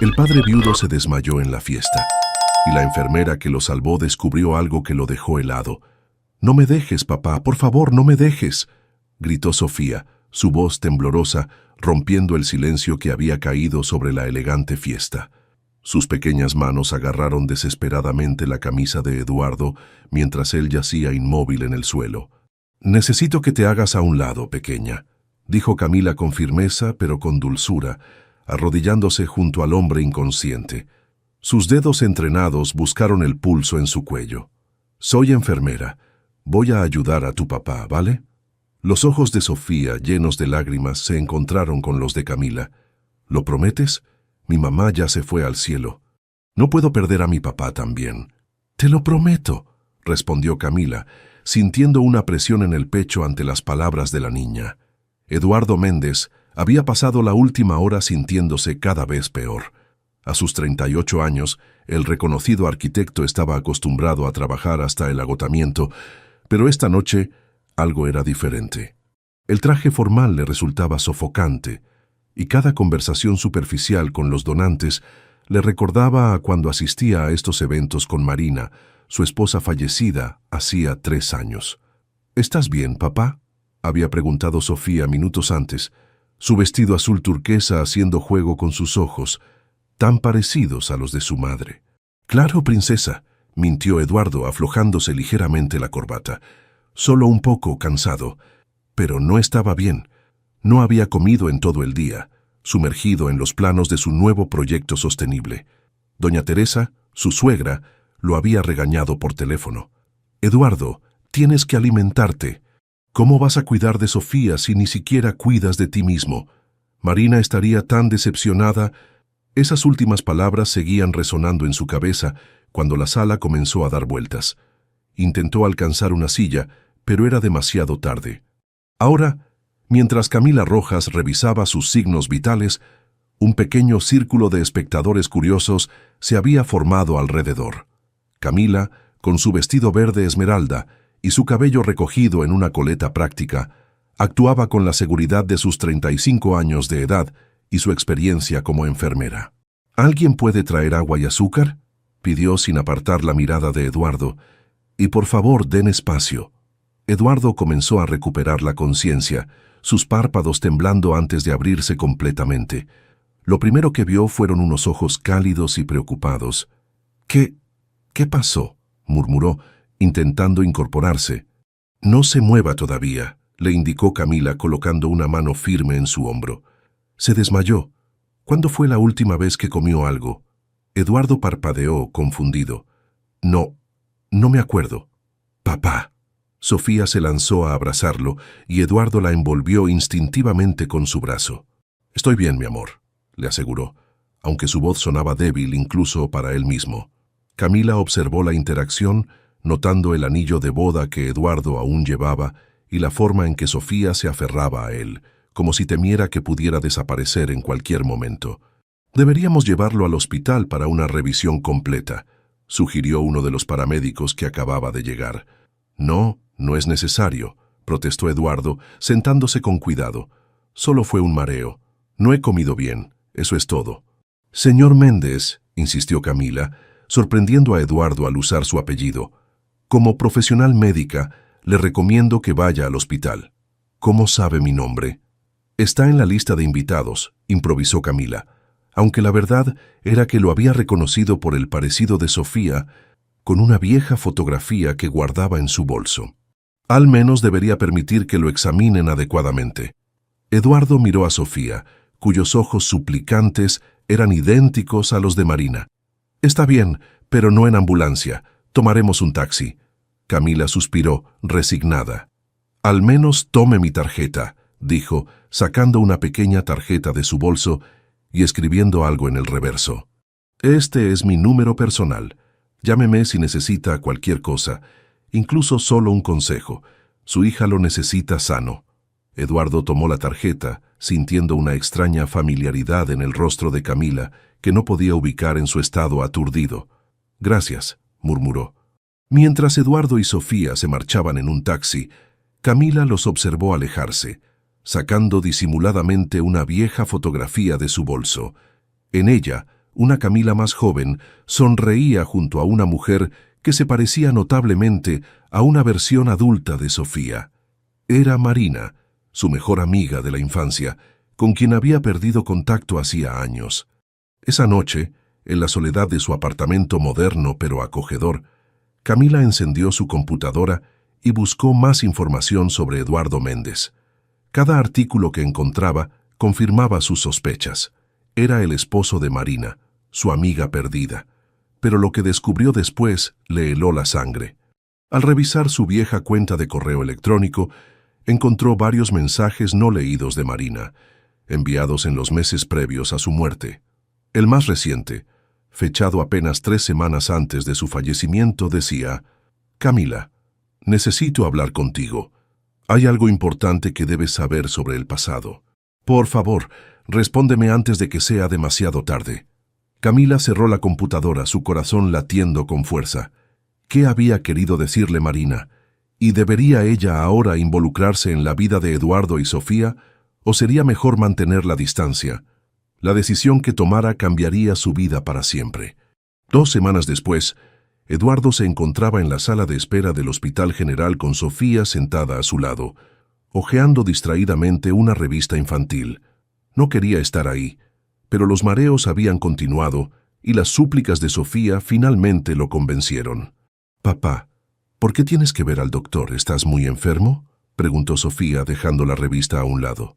El padre viudo se desmayó en la fiesta, y la enfermera que lo salvó descubrió algo que lo dejó helado. «No me dejes, papá, por favor, no me dejes», gritó Sofía, su voz temblorosa, rompiendo el silencio que había caído sobre la elegante fiesta. Sus pequeñas manos agarraron desesperadamente la camisa de Eduardo mientras él yacía inmóvil en el suelo. «Necesito que te hagas a un lado, pequeña», dijo Camila con firmeza pero con dulzura, arrodillándose junto al hombre inconsciente. Sus dedos entrenados buscaron el pulso en su cuello. «Soy enfermera. Voy a ayudar a tu papá, ¿vale?» Los ojos de Sofía, llenos de lágrimas, se encontraron con los de Camila. «¿Lo prometes? Mi mamá ya se fue al cielo. No puedo perder a mi papá también». «Te lo prometo», respondió Camila, sintiendo una presión en el pecho ante las palabras de la niña. Eduardo Méndez había pasado la última hora sintiéndose cada vez peor. A sus 38 años, el reconocido arquitecto estaba acostumbrado a trabajar hasta el agotamiento, pero esta noche algo era diferente. El traje formal le resultaba sofocante, y cada conversación superficial con los donantes le recordaba a cuando asistía a estos eventos con Marina, su esposa fallecida hacía 3 años. «¿Estás bien, papá?», había preguntado Sofía minutos antes, su vestido azul turquesa haciendo juego con sus ojos, tan parecidos a los de su madre. «Claro, princesa», mintió Eduardo aflojándose ligeramente la corbata. «Solo un poco cansado, pero no estaba bien. No había comido en todo el día, sumergido en los planos de su nuevo proyecto sostenible. Doña Teresa, su suegra, lo había regañado por teléfono. «Eduardo, tienes que alimentarte. ¿Cómo vas a cuidar de Sofía si ni siquiera cuidas de ti mismo? Marina estaría tan decepcionada». Esas últimas palabras seguían resonando en su cabeza cuando la sala comenzó a dar vueltas. Intentó alcanzar una silla, pero era demasiado tarde. Ahora, mientras Camila Rojas revisaba sus signos vitales, un pequeño círculo de espectadores curiosos se había formado alrededor. Camila, con su vestido verde esmeralda y su cabello recogido en una coleta práctica, actuaba con la seguridad de sus 35 años de edad y su experiencia como enfermera. «¿Alguien puede traer agua y azúcar?», pidió sin apartar la mirada de Eduardo. «Y por favor, den espacio». Eduardo comenzó a recuperar la conciencia, sus párpados temblando antes de abrirse completamente. Lo primero que vio fueron unos ojos cálidos y preocupados. «¿Qué pasó?», murmuró, intentando incorporarse. «No se mueva todavía», le indicó Camila colocando una mano firme en su hombro. «Se desmayó. ¿Cuándo fue la última vez que comió algo?». Eduardo parpadeó, confundido. No me acuerdo». «Papá». Sofía se lanzó a abrazarlo y Eduardo la envolvió instintivamente con su brazo. «Estoy bien, mi amor», le aseguró, aunque su voz sonaba débil incluso para él mismo. Camila observó la interacción, notando el anillo de boda que Eduardo aún llevaba y la forma en que Sofía se aferraba a él, como si temiera que pudiera desaparecer en cualquier momento. «Deberíamos llevarlo al hospital para una revisión completa», sugirió uno de los paramédicos que acababa de llegar. No es necesario», protestó Eduardo, sentándose con cuidado. «Solo fue un mareo. No he comido bien, eso es todo». «Señor Méndez», insistió Camila, sorprendiendo a Eduardo al usar su apellido, «como profesional médica, le recomiendo que vaya al hospital». «¿Cómo sabe mi nombre?». «Está en la lista de invitados», improvisó Camila, aunque la verdad era que lo había reconocido por el parecido de Sofía con una vieja fotografía que guardaba en su bolso. Al menos debería permitir que lo examinen adecuadamente. Eduardo miró a Sofía, cuyos ojos suplicantes eran idénticos a los de Marina. «Está bien, pero no en ambulancia. Tomaremos un taxi». Camila suspiró, resignada. «Al menos tome mi tarjeta», dijo, sacando una pequeña tarjeta de su bolso y escribiendo algo en el reverso. «Este es mi número personal. Llámeme si necesita cualquier cosa, incluso solo un consejo. Su hija lo necesita sano». Eduardo tomó la tarjeta, sintiendo una extraña familiaridad en el rostro de Camila, que no podía ubicar en su estado aturdido. «Gracias», murmuró. Mientras Eduardo y Sofía se marchaban en un taxi, Camila los observó alejarse, sacando disimuladamente una vieja fotografía de su bolso. En ella, una Camila más joven, sonreía junto a una mujer que se parecía notablemente a una versión adulta de Sofía. Era Marina, su mejor amiga de la infancia, con quien había perdido contacto hacía años. Esa noche, en la soledad de su apartamento moderno pero acogedor, Camila encendió su computadora y buscó más información sobre Eduardo Méndez. Cada artículo que encontraba confirmaba sus sospechas. Era el esposo de Marina, su amiga perdida. Pero lo que descubrió después le heló la sangre. Al revisar su vieja cuenta de correo electrónico, encontró varios mensajes no leídos de Marina, enviados en los meses previos a su muerte. El más reciente, fechado apenas 3 semanas antes de su fallecimiento, decía: «Camila, necesito hablar contigo. Hay algo importante que debes saber sobre el pasado. Por favor, respóndeme antes de que sea demasiado tarde». Camila cerró la computadora, su corazón latiendo con fuerza. ¿Qué había querido decirle Marina? ¿Y debería ella ahora involucrarse en la vida de Eduardo y Sofía, o sería mejor mantener la distancia? La decisión que tomara cambiaría su vida para siempre. 2 semanas después, Eduardo se encontraba en la sala de espera del Hospital General con Sofía sentada a su lado, hojeando distraídamente una revista infantil. No quería estar ahí, pero los mareos habían continuado y las súplicas de Sofía finalmente lo convencieron. «Papá, ¿por qué tienes que ver al doctor? ¿Estás muy enfermo?», preguntó Sofía dejando la revista a un lado.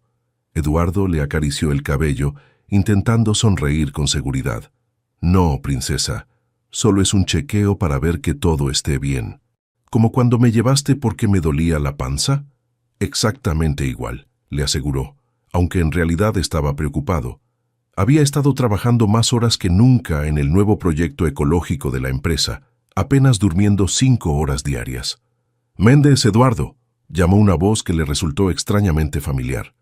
Eduardo le acarició el cabello, intentando sonreír con seguridad. «No, princesa, solo es un chequeo para ver que todo esté bien». «¿Como cuando me llevaste porque me dolía la panza?». «Exactamente igual», le aseguró, aunque en realidad estaba preocupado. Había estado trabajando más horas que nunca en el nuevo proyecto ecológico de la empresa, apenas durmiendo 5 horas diarias. «Méndez, Eduardo», llamó una voz que le resultó extrañamente familiar.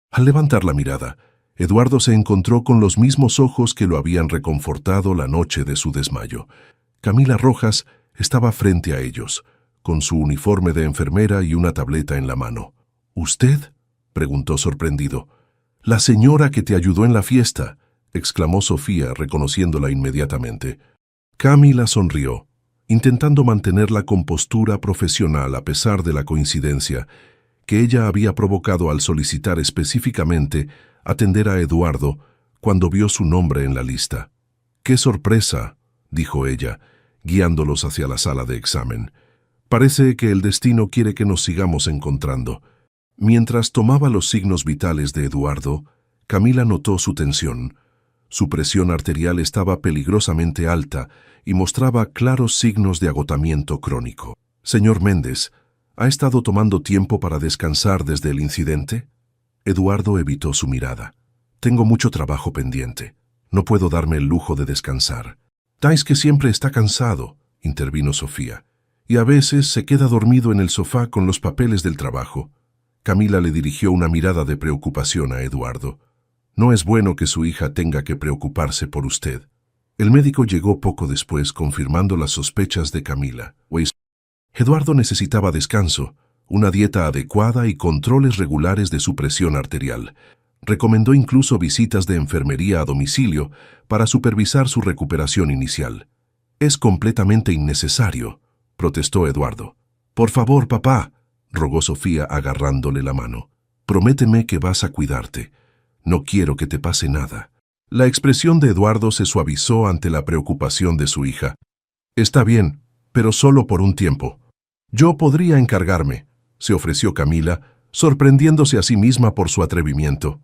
Al levantar la mirada, Eduardo se encontró con los mismos ojos que lo habían reconfortado la noche de su desmayo. Camila Rojas estaba frente a ellos, con su uniforme de enfermera y una tableta en la mano. «¿Usted?», preguntó sorprendido. «La señora que te ayudó en la fiesta», exclamó Sofía, reconociéndola inmediatamente. Camila sonrió, intentando mantener la compostura profesional a pesar de la coincidencia que ella había provocado al solicitar específicamente atender a Eduardo cuando vio su nombre en la lista. «¡Qué sorpresa!», dijo ella, guiándolos hacia la sala de examen. «Parece que el destino quiere que nos sigamos encontrando». Mientras tomaba los signos vitales de Eduardo, Camila notó su tensión. Su presión arterial estaba peligrosamente alta y mostraba claros signos de agotamiento crónico. «Señor Méndez, ¿ha estado tomando tiempo para descansar desde el incidente?». Eduardo evitó su mirada. «Tengo mucho trabajo pendiente. No puedo darme el lujo de descansar». «Tais que siempre está cansado», intervino Sofía, «y a veces se queda dormido en el sofá con los papeles del trabajo». Camila le dirigió una mirada de preocupación a Eduardo. «No es bueno que su hija tenga que preocuparse por usted». El médico llegó poco después, confirmando las sospechas de Camila. Eduardo necesitaba descanso, una dieta adecuada y controles regulares de su presión arterial. Recomendó incluso visitas de enfermería a domicilio para supervisar su recuperación inicial. «Es completamente innecesario», protestó Eduardo. «Por favor, papá», rogó Sofía agarrándole la mano. «Prométeme que vas a cuidarte. No quiero que te pase nada». La expresión de Eduardo se suavizó ante la preocupación de su hija. «Está bien, pero solo por un tiempo. Yo podría encargarme», se ofreció Camila, sorprendiéndose a sí misma por su atrevimiento.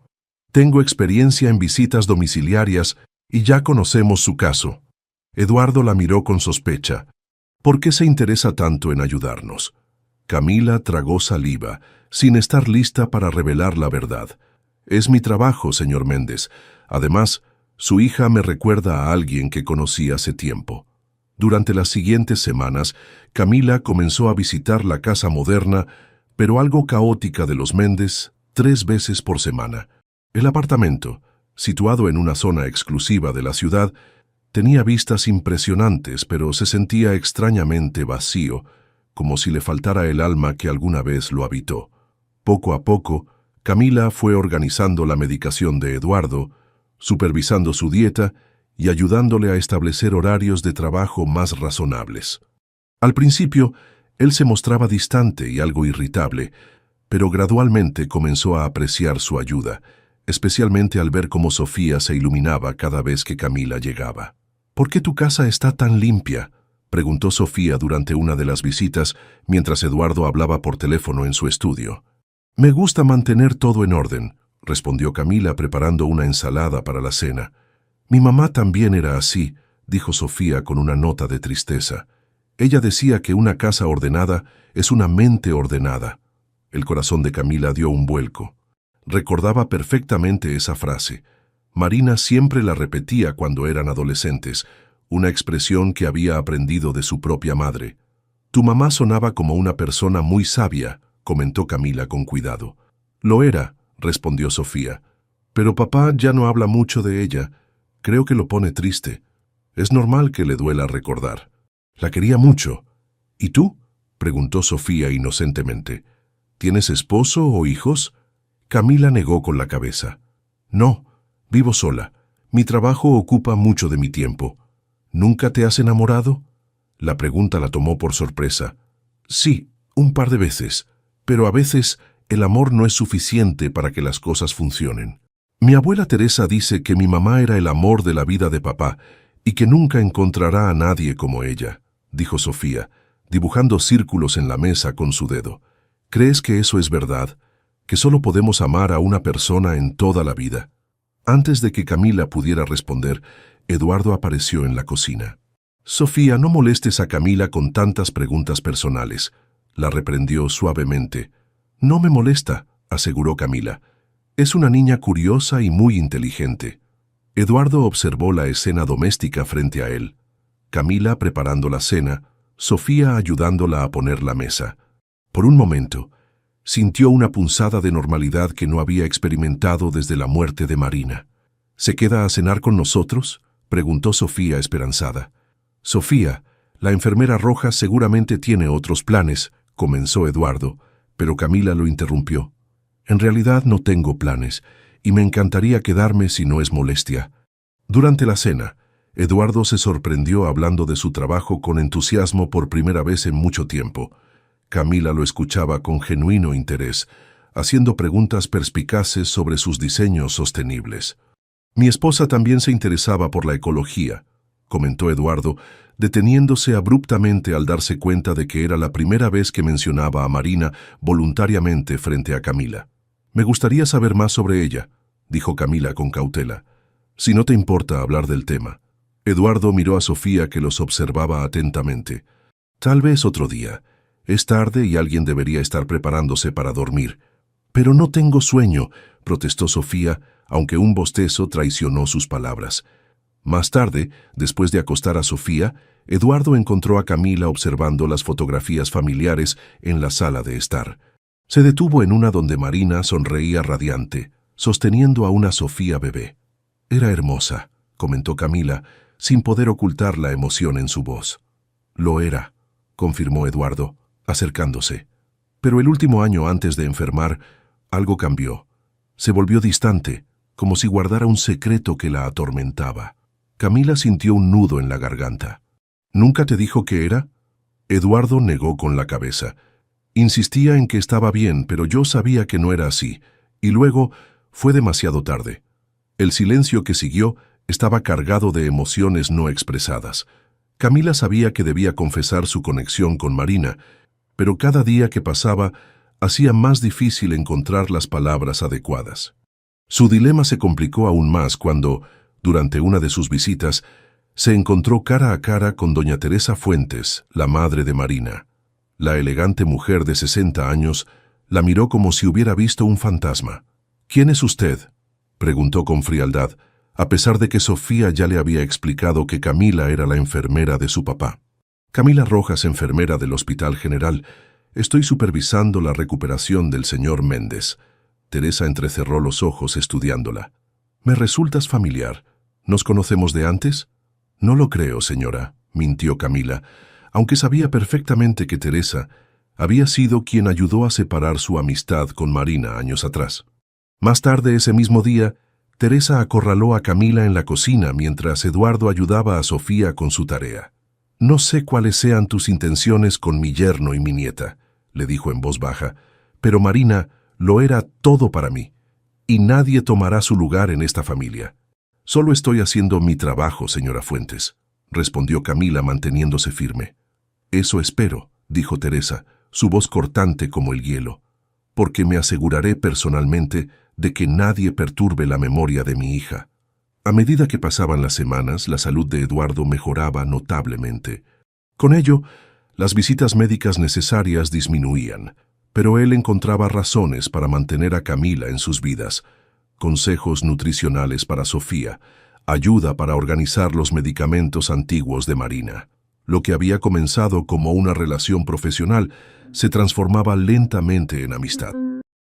«Tengo experiencia en visitas domiciliarias y ya conocemos su caso». Eduardo la miró con sospecha. «¿Por qué se interesa tanto en ayudarnos?». Camila tragó saliva, sin estar lista para revelar la verdad. «Es mi trabajo, señor Méndez. Además, su hija me recuerda a alguien que conocí hace tiempo». Durante las siguientes semanas, Camila comenzó a visitar la casa moderna, pero algo caótica de los Méndez, 3 veces por semana. El apartamento, situado en una zona exclusiva de la ciudad, tenía vistas impresionantes, pero se sentía extrañamente vacío, como si le faltara el alma que alguna vez lo habitó. Poco a poco, Camila fue organizando la medicación de Eduardo, supervisando su dieta y ayudándole a establecer horarios de trabajo más razonables. Al principio, él se mostraba distante y algo irritable, pero gradualmente comenzó a apreciar su ayuda, especialmente al ver cómo Sofía se iluminaba cada vez que Camila llegaba. «¿Por qué tu casa está tan limpia?», preguntó Sofía durante una de las visitas mientras Eduardo hablaba por teléfono en su estudio. «Me gusta mantener todo en orden», respondió Camila preparando una ensalada para la cena. «Mi mamá también era así», dijo Sofía con una nota de tristeza. Ella decía que una casa ordenada es una mente ordenada. El corazón de Camila dio un vuelco. Recordaba perfectamente esa frase. Marina siempre la repetía cuando eran adolescentes, una expresión que había aprendido de su propia madre. «Tu mamá sonaba como una persona muy sabia», comentó Camila con cuidado. «Lo era», respondió Sofía. «Pero papá ya no habla mucho de ella. Creo que lo pone triste. Es normal que le duela recordar. La quería mucho». «¿Y tú?», preguntó Sofía inocentemente. «¿Tienes esposo o hijos?». Camila negó con la cabeza. «No, vivo sola. Mi trabajo ocupa mucho de mi tiempo». «¿Nunca te has enamorado?». La pregunta la tomó por sorpresa. «Sí, un par de veces, pero a veces el amor no es suficiente para que las cosas funcionen. Mi abuela Teresa dice que mi mamá era el amor de la vida de papá y que nunca encontrará a nadie como ella», dijo Sofía, dibujando círculos en la mesa con su dedo. «¿Crees que eso es verdad? ¿Que solo podemos amar a una persona en toda la vida?». Antes de que Camila pudiera responder, Eduardo apareció en la cocina. «Sofía, no molestes a Camila con tantas preguntas personales», la reprendió suavemente. «No me molesta», aseguró Camila. «Es una niña curiosa y muy inteligente». Eduardo observó la escena doméstica frente a él. Camila preparando la cena, Sofía ayudándola a poner la mesa. Por un momento, sintió una punzada de normalidad que no había experimentado desde la muerte de Marina. «¿Se queda a cenar con nosotros?», preguntó Sofía esperanzada. «Sofía, la enfermera roja seguramente tiene otros planes», comenzó Eduardo, pero Camila lo interrumpió. «En realidad no tengo planes, y me encantaría quedarme si no es molestia». Durante la cena, Eduardo se sorprendió hablando de su trabajo con entusiasmo por primera vez en mucho tiempo. Camila lo escuchaba con genuino interés, haciendo preguntas perspicaces sobre sus diseños sostenibles. «Mi esposa también se interesaba por la ecología», comentó Eduardo, deteniéndose abruptamente al darse cuenta de que era la primera vez que mencionaba a Marina voluntariamente frente a Camila. «Me gustaría saber más sobre ella», dijo Camila con cautela. «Si no te importa hablar del tema». Eduardo miró a Sofía, que los observaba atentamente. «Tal vez otro día. Es tarde y alguien debería estar preparándose para dormir». «Pero no tengo sueño», protestó Sofía, aunque un bostezo traicionó sus palabras. Más tarde, después de acostar a Sofía, Eduardo encontró a Camila observando las fotografías familiares en la sala de estar. Se detuvo en una donde Marina sonreía radiante, sosteniendo a una Sofía bebé. «Era hermosa», comentó Camila, sin poder ocultar la emoción en su voz. «Lo era», confirmó Eduardo, acercándose. Pero el último año antes de enfermar, algo cambió. Se volvió distante, como si guardara un secreto que la atormentaba. Camila sintió un nudo en la garganta. «¿Nunca te dijo qué era?». Eduardo negó con la cabeza. Insistía en que estaba bien, pero yo sabía que no era así. Y luego fue demasiado tarde. El silencio que siguió estaba cargado de emociones no expresadas. Camila sabía que debía confesar su conexión con Marina, pero cada día que pasaba hacía más difícil encontrar las palabras adecuadas. Su dilema se complicó aún más cuando, durante una de sus visitas, se encontró cara a cara con doña Teresa Fuentes, la madre de Marina. La elegante mujer de 60 años la miró como si hubiera visto un fantasma. «¿Quién es usted?», preguntó con frialdad, a pesar de que Sofía ya le había explicado que Camila era la enfermera de su papá. «Camila Rojas, enfermera del Hospital General. Estoy supervisando la recuperación del señor Méndez». Teresa entrecerró los ojos estudiándola. «Me resultas familiar. ¿Nos conocemos de antes?». «No lo creo, señora», mintió Camila, aunque sabía perfectamente que Teresa había sido quien ayudó a separar su amistad con Marina años atrás. Más tarde ese mismo día, Teresa acorraló a Camila en la cocina mientras Eduardo ayudaba a Sofía con su tarea. «No sé cuáles sean tus intenciones con mi yerno y mi nieta», le dijo en voz baja, «pero Marina lo era todo para mí, y nadie tomará su lugar en esta familia». «Solo estoy haciendo mi trabajo, señora Fuentes», respondió Camila manteniéndose firme. «Eso espero», dijo Teresa, su voz cortante como el hielo, «porque me aseguraré personalmente de que nadie perturbe la memoria de mi hija». A medida que pasaban las semanas, la salud de Eduardo mejoraba notablemente. Con ello, las visitas médicas necesarias disminuían, pero él encontraba razones para mantener a Camila en sus vidas: consejos nutricionales para Sofía, ayuda para organizar los medicamentos antiguos de Marina. Lo que había comenzado como una relación profesional se transformaba lentamente en amistad.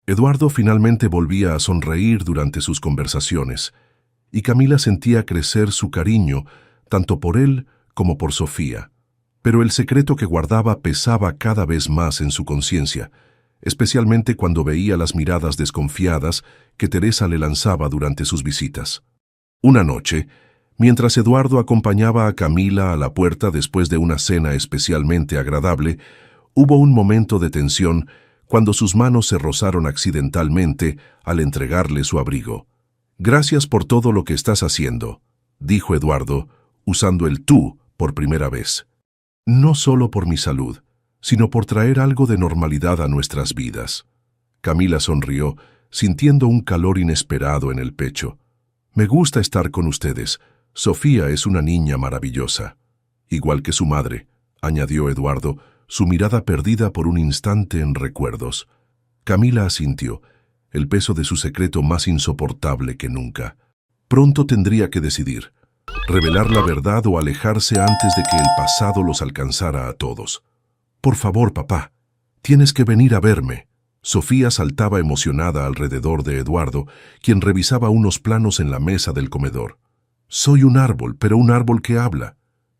Eduardo finalmente volvía a sonreír durante sus conversaciones, y Camila sentía crecer su cariño tanto por él como por Sofía. Pero el secreto que guardaba pesaba cada vez más en su conciencia, especialmente cuando veía las miradas desconfiadas que Teresa le lanzaba durante sus visitas. Una noche, mientras Eduardo acompañaba a Camila a la puerta después de una cena especialmente agradable, hubo un momento de tensión cuando sus manos se rozaron accidentalmente al entregarle su abrigo. «Gracias por todo lo que estás haciendo», dijo Eduardo, usando el tú por primera vez. «No solo por mi salud, sino por traer algo de normalidad a nuestras vidas». Camila sonrió, sintiendo un calor inesperado en el pecho. «Me gusta estar con ustedes. Sofía es una niña maravillosa». «Igual que su madre», añadió Eduardo, su mirada perdida por un instante en recuerdos. Camila asintió, el peso de su secreto más insoportable que nunca. Pronto tendría que decidir: revelar la verdad o alejarse antes de que el pasado los alcanzara a todos. «Por favor, papá, tienes que venir a verme». Sofía saltaba emocionada alrededor de Eduardo, quien revisaba unos planos en la mesa del comedor. «Soy un árbol, pero un árbol que habla».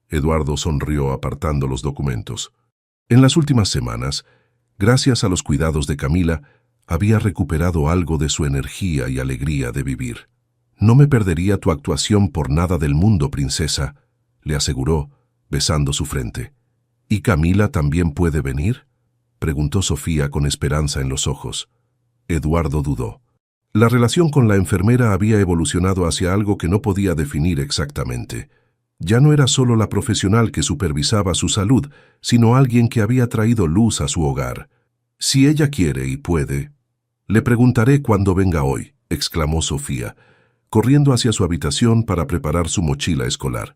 Eduardo sonrió apartando los documentos. En las últimas semanas, gracias a los cuidados de Camila, había recuperado algo de su energía y alegría de vivir. «No me perdería tu actuación por nada del mundo, princesa», le aseguró, besando su frente. «¿Y Camila también puede venir?», preguntó Sofía con esperanza en los ojos. Eduardo dudó. La relación con la enfermera había evolucionado hacia algo que no podía definir exactamente. Ya no era solo la profesional que supervisaba su salud, sino alguien que había traído luz a su hogar. «Si ella quiere y puede, le preguntaré cuando venga hoy», exclamó Sofía, corriendo hacia su habitación para preparar su mochila escolar.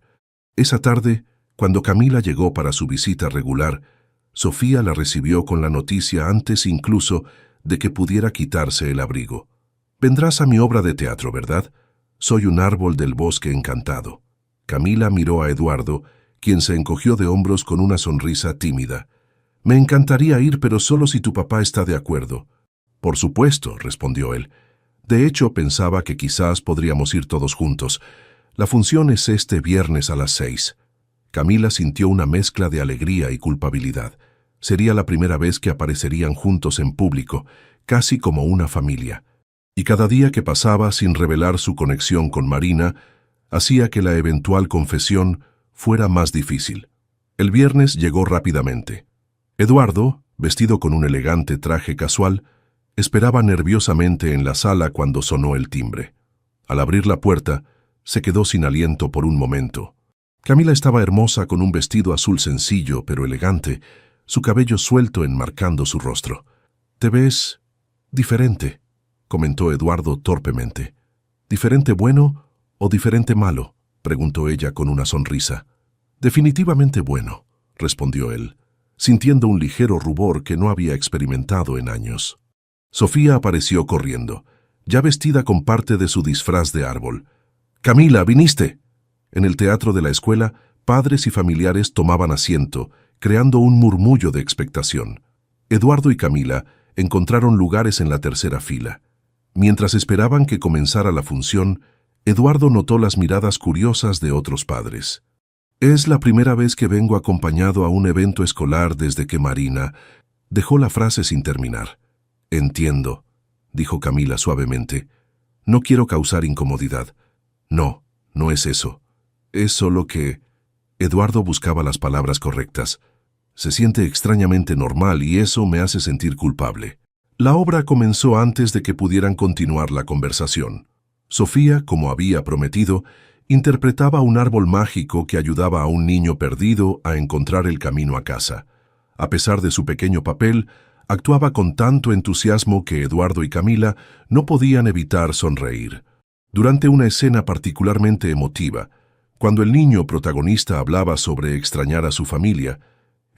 Esa tarde, cuando Camila llegó para su visita regular, Sofía la recibió con la noticia antes incluso de que pudiera quitarse el abrigo. «Vendrás a mi obra de teatro, ¿verdad? Soy un árbol del bosque encantado». Camila miró a Eduardo, quien se encogió de hombros con una sonrisa tímida. «Me encantaría ir, pero solo si tu papá está de acuerdo». «Por supuesto», respondió él. «De hecho, pensaba que quizás podríamos ir todos juntos. La función es este viernes a las 6». Camila sintió una mezcla de alegría y culpabilidad. Sería la primera vez que aparecerían juntos en público, casi como una familia. Y cada día que pasaba sin revelar su conexión con Marina, hacía que la eventual confesión fuera más difícil. El viernes llegó rápidamente. Eduardo, vestido con un elegante traje casual, esperaba nerviosamente en la sala cuando sonó el timbre. Al abrir la puerta, se quedó sin aliento por un momento. Camila estaba hermosa con un vestido azul sencillo pero elegante, su cabello suelto enmarcando su rostro. «Te ves diferente», comentó Eduardo torpemente. «¿Diferente bueno o diferente malo?», preguntó ella con una sonrisa. «Definitivamente bueno», respondió él, sintiendo un ligero rubor que no había experimentado en años. Sofía apareció corriendo, ya vestida con parte de su disfraz de árbol. «Camila, ¿viniste?». En el teatro de la escuela, padres y familiares tomaban asiento, creando un murmullo de expectación. Eduardo y Camila encontraron lugares en la tercera fila. Mientras esperaban que comenzara la función, Eduardo notó las miradas curiosas de otros padres. «Es la primera vez que vengo acompañado a un evento escolar desde que Marina…». Dejó la frase sin terminar. «Entiendo», dijo Camila suavemente. No quiero causar incomodidad. No, no es eso. Es solo que... Eduardo buscaba las palabras correctas. Se siente extrañamente normal y eso me hace sentir culpable. La obra comenzó antes de que pudieran continuar la conversación. Sofía, como había prometido, interpretaba un árbol mágico que ayudaba a un niño perdido a encontrar el camino a casa. A pesar de su pequeño papel, actuaba con tanto entusiasmo que Eduardo y Camila no podían evitar sonreír. Durante una escena particularmente emotiva, cuando el niño protagonista hablaba sobre extrañar a su familia,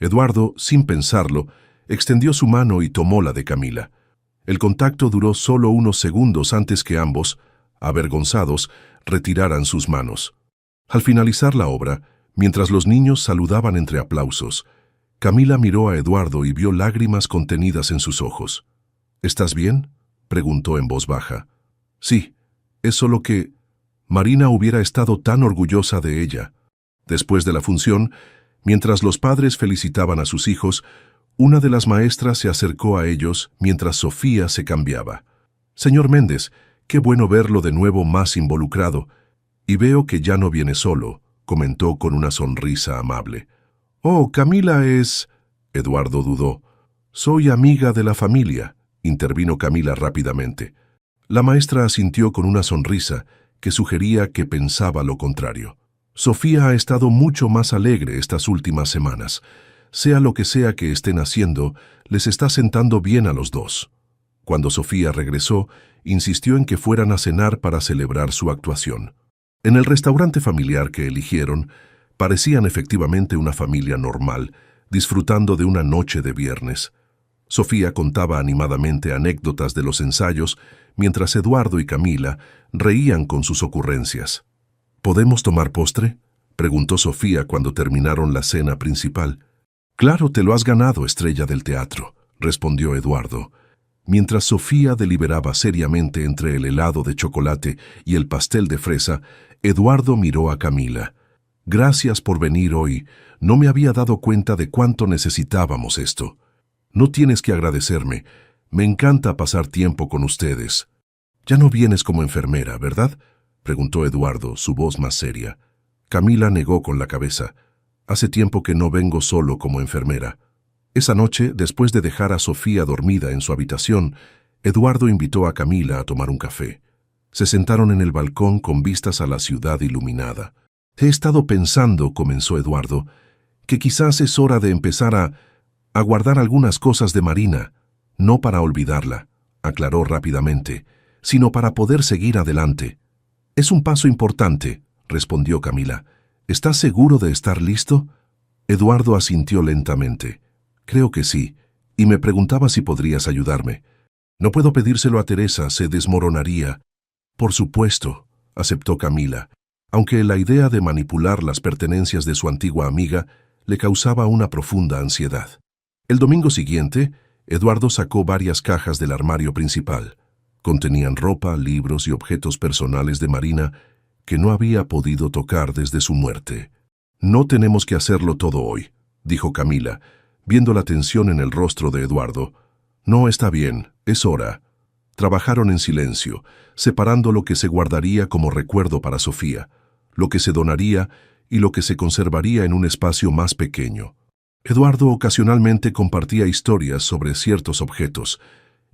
Eduardo, sin pensarlo, extendió su mano y tomó la de Camila. El contacto duró solo unos segundos antes que ambos, avergonzados, retiraran sus manos. Al finalizar la obra, mientras los niños saludaban entre aplausos, Camila miró a Eduardo y vio lágrimas contenidas en sus ojos. ¿Estás bien?, preguntó en voz baja. Sí, es solo que... Marina hubiera estado tan orgullosa de ella. Después de la función, mientras los padres felicitaban a sus hijos, una de las maestras se acercó a ellos mientras Sofía se cambiaba. «Señor Méndez, qué bueno verlo de nuevo más involucrado. Y veo que ya no viene solo», comentó con una sonrisa amable. «Oh, Camila es...» Eduardo dudó. «Soy amiga de la familia», intervino Camila rápidamente. La maestra asintió con una sonrisa que sugería que pensaba lo contrario. «Sofía ha estado mucho más alegre estas últimas semanas. Sea lo que sea que estén haciendo, les está sentando bien a los dos». Cuando Sofía regresó, insistió en que fueran a cenar para celebrar su actuación. En el restaurante familiar que eligieron, parecían efectivamente una familia normal, disfrutando de una noche de viernes. Sofía contaba animadamente anécdotas de los ensayos, mientras Eduardo y Camila reían con sus ocurrencias. «¿Podemos tomar postre?», preguntó Sofía cuando terminaron la cena principal. «Claro, te lo has ganado, estrella del teatro», respondió Eduardo. Mientras Sofía deliberaba seriamente entre el helado de chocolate y el pastel de fresa, Eduardo miró a Camila. «Gracias por venir hoy. No me había dado cuenta de cuánto necesitábamos esto». «No tienes que agradecerme. Me encanta pasar tiempo con ustedes». «Ya no vienes como enfermera, ¿verdad?», preguntó Eduardo, su voz más seria. Camila negó con la cabeza. «Hace tiempo que no vengo solo como enfermera». Esa noche, después de dejar a Sofía dormida en su habitación, Eduardo invitó a Camila a tomar un café. Se sentaron en el balcón con vistas a la ciudad iluminada. «He estado pensando», comenzó Eduardo, «que quizás es hora de empezar a guardar algunas cosas de Marina, no para olvidarla», aclaró rápidamente, «sino para poder seguir adelante». «Es un paso importante», respondió Camila. «¿Estás seguro de estar listo?». Eduardo asintió lentamente. «Creo que sí, y me preguntaba si podrías ayudarme. No puedo pedírselo a Teresa, se desmoronaría». «Por supuesto», aceptó Camila, aunque la idea de manipular las pertenencias de su antigua amiga le causaba una profunda ansiedad. El domingo siguiente, Eduardo sacó varias cajas del armario principal. Contenían ropa, libros y objetos personales de Marina que no había podido tocar desde su muerte. «No tenemos que hacerlo todo hoy», dijo Camila, viendo la tensión en el rostro de Eduardo. «No, está bien, es hora». Trabajaron en silencio, separando lo que se guardaría como recuerdo para Sofía, lo que se donaría y lo que se conservaría en un espacio más pequeño. Eduardo ocasionalmente compartía historias sobre ciertos objetos,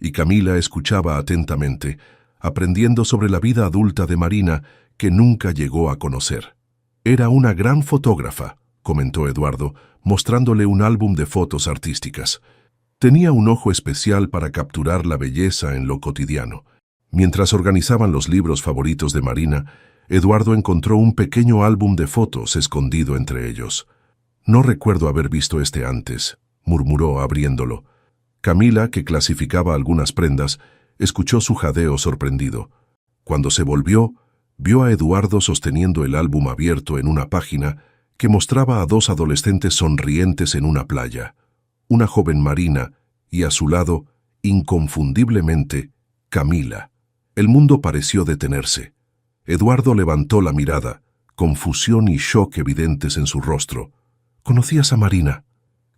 y Camila escuchaba atentamente, aprendiendo sobre la vida adulta de Marina que nunca llegó a conocer. «Era una gran fotógrafa», comentó Eduardo, mostrándole un álbum de fotos artísticas. Tenía un ojo especial para capturar la belleza en lo cotidiano. Mientras organizaban los libros favoritos de Marina, Eduardo encontró un pequeño álbum de fotos escondido entre ellos. «No recuerdo haber visto este antes», murmuró abriéndolo. Camila, que clasificaba algunas prendas, escuchó su jadeo sorprendido. Cuando se volvió, vio a Eduardo sosteniendo el álbum abierto en una página que mostraba a dos adolescentes sonrientes en una playa. Una joven Marina y a su lado, inconfundiblemente, Camila. El mundo pareció detenerse. Eduardo levantó la mirada, confusión y shock evidentes en su rostro. «¿Conocías a Marina?».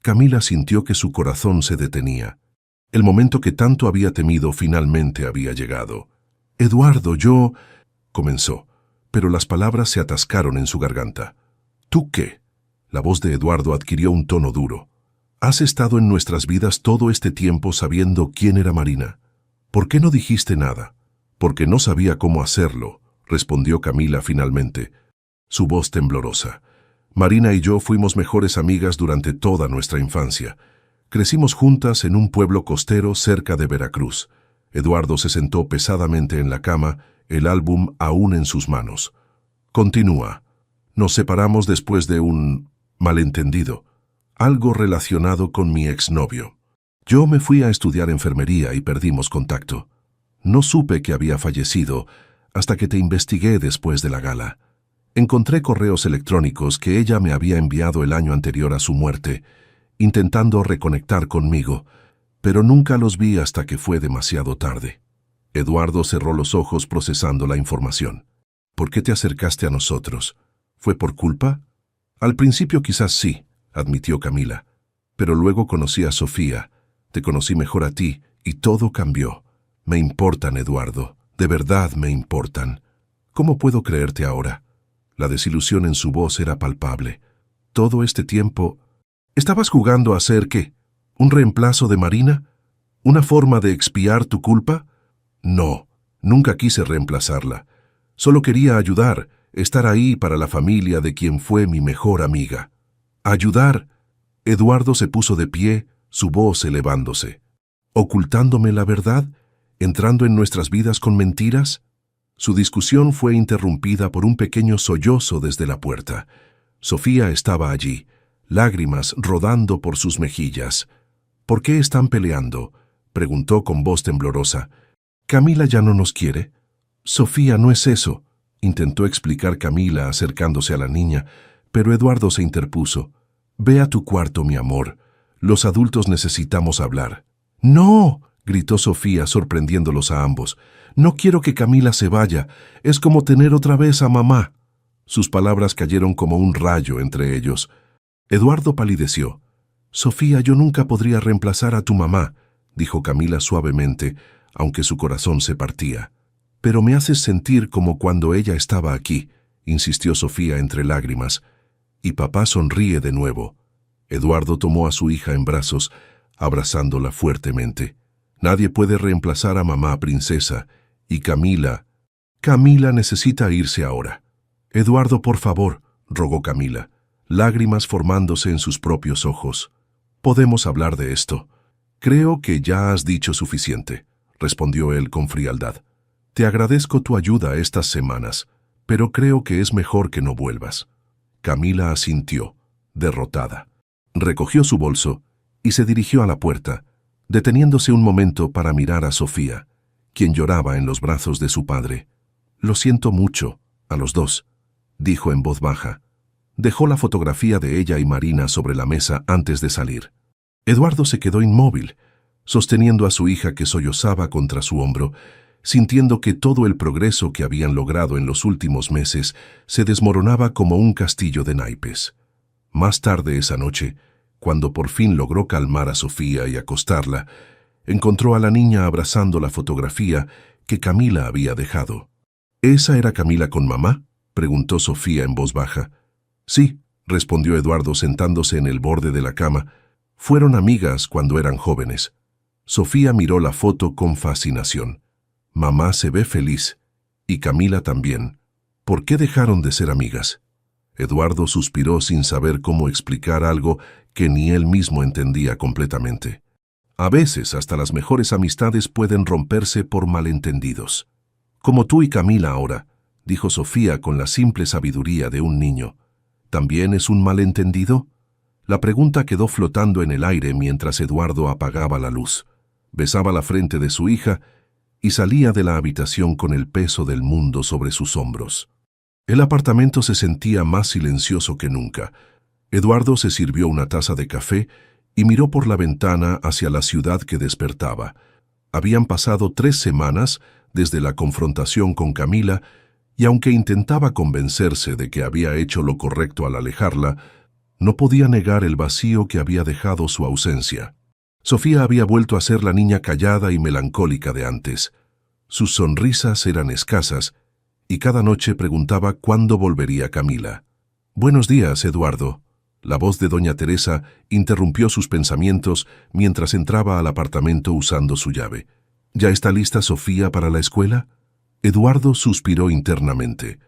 Camila sintió que su corazón se detenía. El momento que tanto había temido finalmente había llegado. Eduardo, yo... comenzó, pero las palabras se atascaron en su garganta. ¿Tú qué? La voz de Eduardo adquirió un tono duro. Has estado en nuestras vidas todo este tiempo sabiendo quién era Marina. ¿Por qué no dijiste nada? Porque no sabía cómo hacerlo, respondió Camila finalmente, su voz temblorosa. Marina y yo fuimos mejores amigas durante toda nuestra infancia. Crecimos juntas en un pueblo costero cerca de Veracruz. Eduardo se sentó pesadamente en la cama, el álbum aún en sus manos. Continúa. Nos separamos después de un malentendido, algo relacionado con mi exnovio. Yo me fui a estudiar enfermería y perdimos contacto. No supe que había fallecido hasta que te investigué después de la gala. Encontré correos electrónicos que ella me había enviado el año anterior a su muerte, intentando reconectar conmigo, pero nunca los vi hasta que fue demasiado tarde. Eduardo cerró los ojos procesando la información. ¿Por qué te acercaste a nosotros? ¿Fue por culpa? Al principio quizás sí, admitió Camila, pero luego conocí a Sofía, te conocí mejor a ti y todo cambió. Me importan, Eduardo, de verdad me importan. ¿Cómo puedo creerte ahora? La desilusión en su voz era palpable. Todo este tiempo... ¿Estabas jugando a ser qué? ¿Un reemplazo de Marina? ¿Una forma de expiar tu culpa? No, nunca quise reemplazarla. Solo quería ayudar, estar ahí para la familia de quien fue mi mejor amiga. ¿Ayudar? Eduardo se puso de pie, su voz elevándose. ¿Ocultándome la verdad? ¿Entrando en nuestras vidas con mentiras? Su discusión fue interrumpida por un pequeño sollozo desde la puerta. Sofía estaba allí, lágrimas rodando por sus mejillas. ¿Por qué están peleando?, preguntó con voz temblorosa. ¿Camila ya no nos quiere? Sofía, no es eso, intentó explicar Camila acercándose a la niña, pero Eduardo se interpuso. Ve a tu cuarto, mi amor. Los adultos necesitamos hablar. ¡No!, gritó Sofía, sorprendiéndolos a ambos. No quiero que Camila se vaya. Es como tener otra vez a mamá. Sus palabras cayeron como un rayo entre ellos. Eduardo palideció. Sofía, yo nunca podría reemplazar a tu mamá, dijo Camila suavemente, aunque su corazón se partía. Pero me haces sentir como cuando ella estaba aquí, insistió Sofía entre lágrimas. Y papá sonríe de nuevo. Eduardo tomó a su hija en brazos, abrazándola fuertemente. Nadie puede reemplazar a mamá, princesa. Y Camila necesita irse ahora. Eduardo, por favor, rogó Camila, lágrimas formándose en sus propios ojos. Podemos hablar de esto. Creo que ya has dicho suficiente, respondió él con frialdad. Te agradezco tu ayuda estas semanas, pero creo que es mejor que no vuelvas. Camila asintió, derrotada. Recogió su bolso y se dirigió a la puerta, deteniéndose un momento para mirar a Sofía, quien lloraba en los brazos de su padre. Lo siento mucho, a los dos, dijo en voz baja. Dejó la fotografía de ella y Marina sobre la mesa antes de salir. Eduardo se quedó inmóvil, sosteniendo a su hija que sollozaba contra su hombro, sintiendo que todo el progreso que habían logrado en los últimos meses se desmoronaba como un castillo de naipes. Más tarde esa noche, cuando por fin logró calmar a Sofía y acostarla, encontró a la niña abrazando la fotografía que Camila había dejado. ¿Esa era Camila con mamá?, preguntó Sofía en voz baja. Sí, respondió Eduardo sentándose en el borde de la cama. Fueron amigas cuando eran jóvenes. Sofía miró la foto con fascinación. Mamá se ve feliz, y Camila también. ¿Por qué dejaron de ser amigas? Eduardo suspiró sin saber cómo explicar algo que ni él mismo entendía completamente. A veces hasta las mejores amistades pueden romperse por malentendidos. Como tú y Camila ahora, dijo Sofía con la simple sabiduría de un niño. ¿También es un malentendido? La pregunta quedó flotando en el aire mientras Eduardo apagaba la luz. Besaba la frente de su hija y salía de la habitación con el peso del mundo sobre sus hombros. El apartamento se sentía más silencioso que nunca. Eduardo se sirvió una taza de café y miró por la ventana hacia la ciudad que despertaba. Habían pasado 3 semanas desde la confrontación con Camila, y aunque intentaba convencerse de que había hecho lo correcto al alejarla, no podía negar el vacío que había dejado su ausencia. Sofía había vuelto a ser la niña callada y melancólica de antes. Sus sonrisas eran escasas y cada noche preguntaba cuándo volvería Camila. «Buenos días, Eduardo». La voz de doña Teresa interrumpió sus pensamientos mientras entraba al apartamento usando su llave. «¿Ya está lista Sofía para la escuela?» Eduardo suspiró internamente.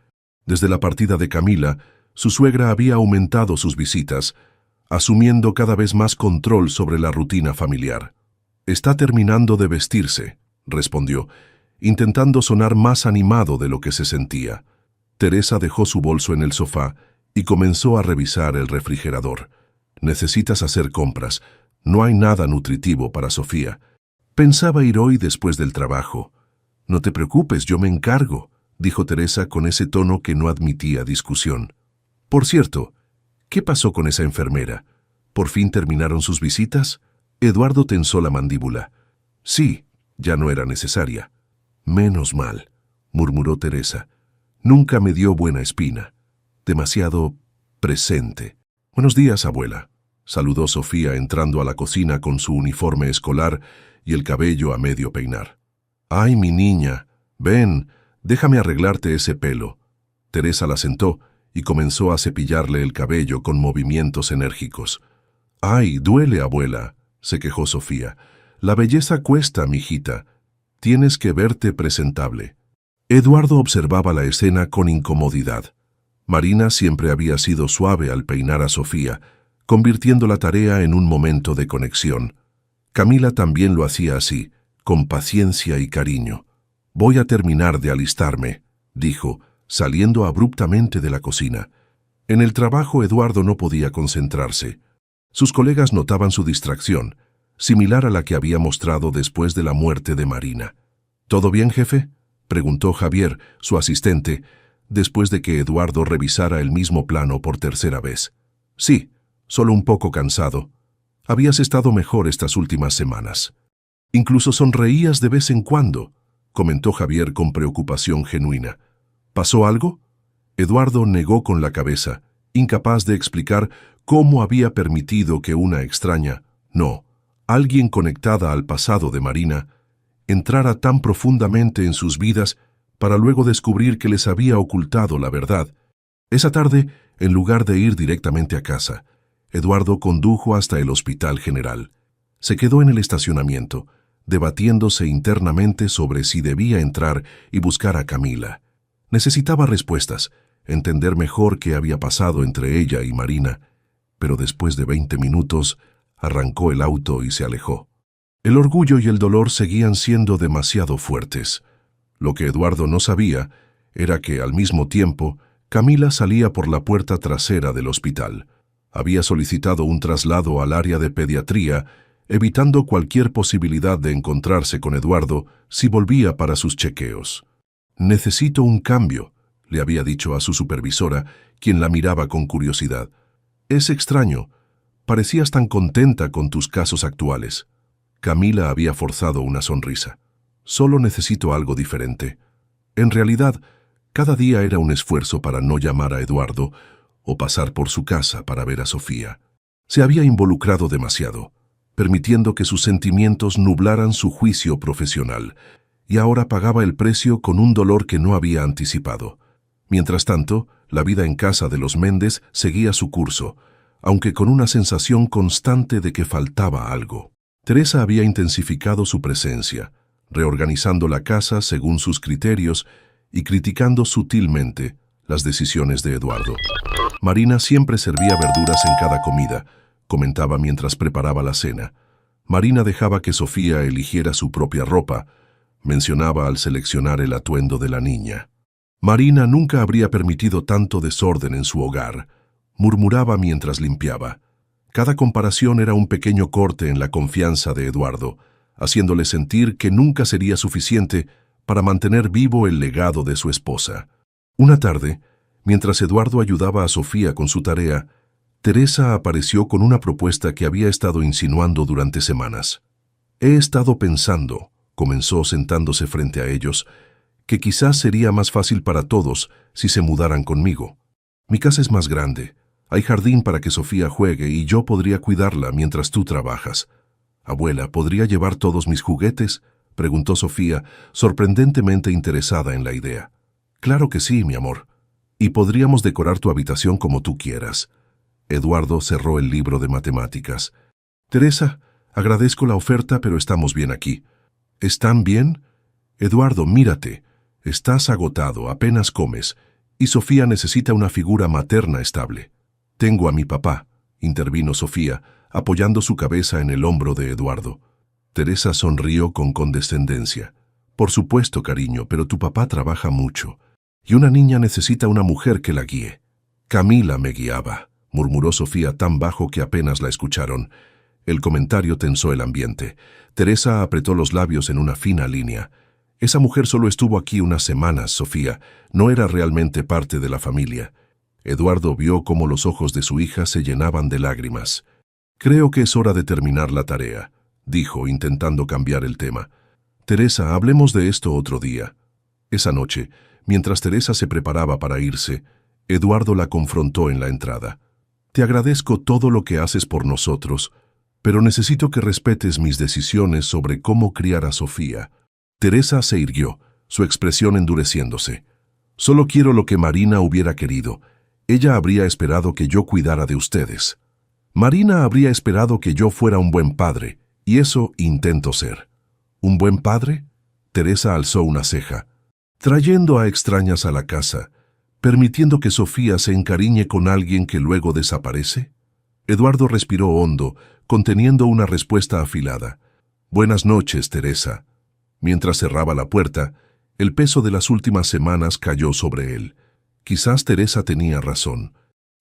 Desde la partida de Camila, su suegra había aumentado sus visitas, asumiendo cada vez más control sobre la rutina familiar. «Está terminando de vestirse», respondió, intentando sonar más animado de lo que se sentía. Teresa dejó su bolso en el sofá y comenzó a revisar el refrigerador. «Necesitas hacer compras. No hay nada nutritivo para Sofía. Pensaba ir hoy después del trabajo». «No te preocupes, yo me encargo», dijo Teresa con ese tono que no admitía discusión. «Por cierto, ¿qué pasó con esa enfermera? ¿Por fin terminaron sus visitas?» Eduardo tensó la mandíbula. «Sí, ya no era necesaria». «Menos mal», murmuró Teresa. «Nunca me dio buena espina. Demasiado presente». «Buenos días, abuela», saludó Sofía entrando a la cocina con su uniforme escolar y el cabello a medio peinar. «Ay, mi niña, ven, déjame arreglarte ese pelo». Teresa la sentó y comenzó a cepillarle el cabello con movimientos enérgicos. «Ay, duele, abuela», se quejó Sofía. «La belleza cuesta, mijita. Tienes que verte presentable». Eduardo observaba la escena con incomodidad. Marina siempre había sido suave al peinar a Sofía, convirtiendo la tarea en un momento de conexión. Camila también lo hacía así, con paciencia y cariño. «Voy a terminar de alistarme», dijo, saliendo abruptamente de la cocina. En el trabajo Eduardo no podía concentrarse. Sus colegas notaban su distracción, similar a la que había mostrado después de la muerte de Marina. «¿Todo bien, jefe?», preguntó Javier, su asistente, después de que Eduardo revisara el mismo plano por tercera vez. «Sí, solo un poco cansado. Habías estado mejor estas últimas semanas». «Incluso sonreías de vez en cuando», comentó Javier con preocupación genuina. «¿Pasó algo?» Eduardo negó con la cabeza, incapaz de explicar cómo había permitido que una extraña, no, alguien conectada al pasado de Marina, entrara tan profundamente en sus vidas para luego descubrir que les había ocultado la verdad. Esa tarde, en lugar de ir directamente a casa, Eduardo condujo hasta el Hospital General. Se quedó en el estacionamiento, debatiéndose internamente sobre si debía entrar y buscar a Camila. Necesitaba respuestas, entender mejor qué había pasado entre ella y Marina, pero después de 20 minutos arrancó el auto y se alejó. El orgullo y el dolor seguían siendo demasiado fuertes. Lo que Eduardo no sabía era que, al mismo tiempo, Camila salía por la puerta trasera del hospital. Había solicitado un traslado al área de pediatría, evitando cualquier posibilidad de encontrarse con Eduardo si volvía para sus chequeos. «Necesito un cambio», le había dicho a su supervisora, quien la miraba con curiosidad. «Es extraño. Parecías tan contenta con tus casos actuales». Camila había forzado una sonrisa. «Solo necesito algo diferente». En realidad, cada día era un esfuerzo para no llamar a Eduardo o pasar por su casa para ver a Sofía. Se había involucrado demasiado, permitiendo que sus sentimientos nublaran su juicio profesional, y ahora pagaba el precio con un dolor que no había anticipado. Mientras tanto, la vida en casa de los Méndez seguía su curso, aunque con una sensación constante de que faltaba algo. Teresa había intensificado su presencia, reorganizando la casa según sus criterios y criticando sutilmente las decisiones de Eduardo. Marina siempre servía verduras en cada comida, comentaba mientras preparaba la cena. Marina dejaba que Sofía eligiera su propia ropa, mencionaba al seleccionar el atuendo de la niña. Marina nunca habría permitido tanto desorden en su hogar, murmuraba mientras limpiaba. Cada comparación era un pequeño corte en la confianza de Eduardo, haciéndole sentir que nunca sería suficiente para mantener vivo el legado de su esposa. Una tarde, mientras Eduardo ayudaba a Sofía con su tarea, Teresa apareció con una propuesta que había estado insinuando durante semanas. «He estado pensando», comenzó sentándose frente a ellos, «que quizás sería más fácil para todos si se mudaran conmigo. Mi casa es más grande, hay jardín para que Sofía juegue y yo podría cuidarla mientras tú trabajas. Abuela, ¿podría llevar todos mis juguetes? preguntó Sofía, sorprendentemente interesada en la idea. Claro que sí, mi amor. Y podríamos decorar tu habitación como tú quieras. Eduardo cerró el libro de matemáticas. Teresa, agradezco la oferta, pero estamos bien aquí. ¿Están bien? Eduardo, mírate. Estás agotado, apenas comes, y Sofía necesita una figura materna estable. Tengo a mi papá, intervino Sofía, apoyando su cabeza en el hombro de Eduardo. Teresa sonrió con condescendencia. Por supuesto, cariño, pero tu papá trabaja mucho, y una niña necesita una mujer que la guíe. Camila me guiaba, murmuró Sofía tan bajo que apenas la escucharon. El comentario tensó el ambiente. Teresa apretó los labios en una fina línea. Esa mujer solo estuvo aquí unas semanas, Sofía. No era realmente parte de la familia. Eduardo vio cómo los ojos de su hija se llenaban de lágrimas. Creo que es hora de terminar la tarea, dijo, intentando cambiar el tema. Teresa, hablemos de esto otro día. Esa noche, mientras Teresa se preparaba para irse, Eduardo la confrontó en la entrada. Te agradezco todo lo que haces por nosotros, pero necesito que respetes mis decisiones sobre cómo criar a Sofía. Teresa se irguió, su expresión endureciéndose. Solo quiero lo que Marina hubiera querido. Ella habría esperado que yo cuidara de ustedes. Marina habría esperado que yo fuera un buen padre, y eso intento ser. ¿Un buen padre? Teresa alzó una ceja. Trayendo a extrañas a la casa, permitiendo que Sofía se encariñe con alguien que luego desaparece. Eduardo respiró hondo, conteniendo una respuesta afilada. Buenas noches, Teresa. Mientras cerraba la puerta, el peso de las últimas semanas cayó sobre él. Quizás Teresa tenía razón.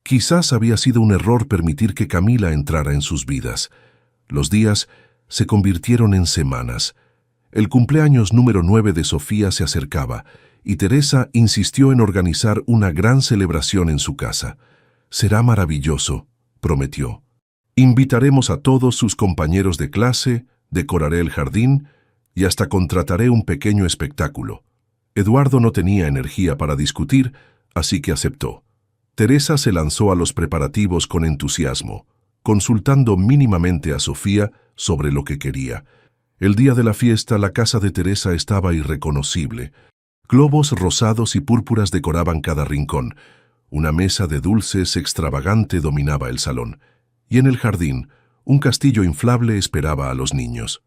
Quizás había sido un error permitir que Camila entrara en sus vidas. Los días se convirtieron en semanas. El cumpleaños número 9 de Sofía se acercaba, y Teresa insistió en organizar una gran celebración en su casa. Será maravilloso, prometió. Invitaremos a todos sus compañeros de clase, decoraré el jardín y hasta contrataré un pequeño espectáculo. Eduardo no tenía energía para discutir, así que aceptó. Teresa se lanzó a los preparativos con entusiasmo, consultando mínimamente a Sofía sobre lo que quería. El día de la fiesta, la casa de Teresa estaba irreconocible. Globos rosados y púrpuras decoraban cada rincón. Una mesa de dulces extravagante dominaba el salón. Y en el jardín, un castillo inflable esperaba a los niños.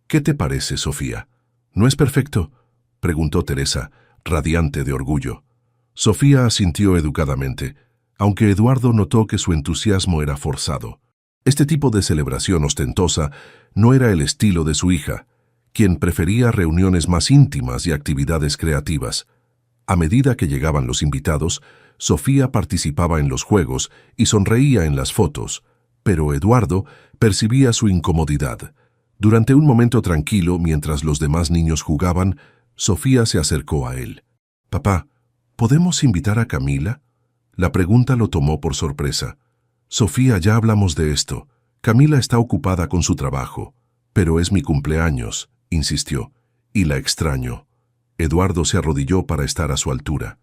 ¿Qué te parece, Sofía? ¿No es perfecto?, preguntó Teresa, radiante de orgullo. Sofía asintió educadamente, aunque Eduardo notó que su entusiasmo era forzado. Este tipo de celebración ostentosa no era el estilo de su hija, quien prefería reuniones más íntimas y actividades creativas. A medida que llegaban los invitados, Sofía participaba en los juegos y sonreía en las fotos, pero Eduardo percibía su incomodidad. Durante un momento tranquilo, mientras los demás niños jugaban, Sofía se acercó a él. «Papá, ¿podemos invitar a Camila?» La pregunta lo tomó por sorpresa. «Sofía, ya hablamos de esto. Camila está ocupada con su trabajo. Pero es mi cumpleaños», insistió, «y la extraño». Eduardo se arrodilló para estar a su altura.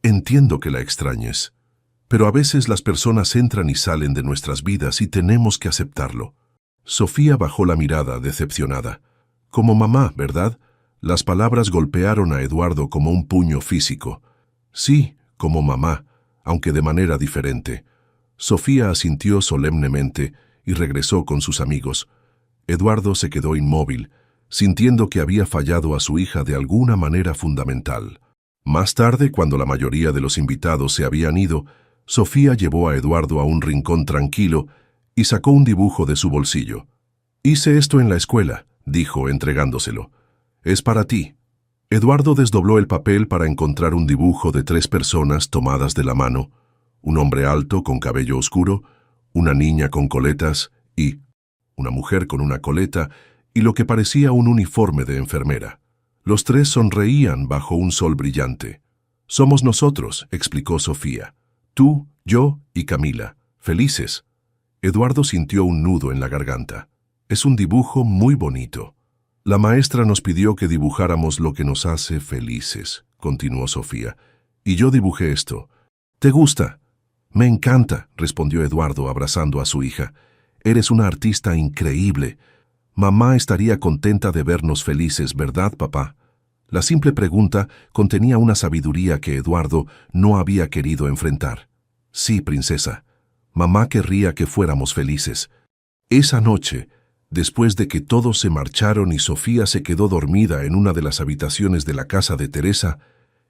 «Entiendo que la extrañes, pero a veces las personas entran y salen de nuestras vidas y tenemos que aceptarlo». Sofía bajó la mirada, decepcionada. «Como mamá, ¿verdad?» Las palabras golpearon a Eduardo como un puño físico. «Sí, como mamá, aunque de manera diferente». Sofía asintió solemnemente y regresó con sus amigos. Eduardo se quedó inmóvil, sintiendo que había fallado a su hija de alguna manera fundamental. Más tarde, cuando la mayoría de los invitados se habían ido, Sofía llevó a Eduardo a un rincón tranquilo y sacó un dibujo de su bolsillo. «Hice esto en la escuela», dijo, entregándoselo. «Es para ti». Eduardo desdobló el papel para encontrar un dibujo de 3 personas tomadas de la mano, un hombre alto con cabello oscuro, una niña con coletas y una mujer con una coleta y lo que parecía un uniforme de enfermera. Los 3 sonreían bajo un sol brillante. «Somos nosotros», explicó Sofía. «Tú, yo y Camila. Felices». Eduardo sintió un nudo en la garganta. «Es un dibujo muy bonito». «La maestra nos pidió que dibujáramos lo que nos hace felices», continuó Sofía. «Y yo dibujé esto». «¿Te gusta?» «Me encanta», respondió Eduardo abrazando a su hija. «Eres una artista increíble». Mamá estaría contenta de vernos felices, ¿verdad, papá? La simple pregunta contenía una sabiduría que Eduardo no había querido enfrentar. Sí, princesa. Mamá querría que fuéramos felices. Esa noche, después de que todos se marcharon y Sofía se quedó dormida en una de las habitaciones de la casa de Teresa,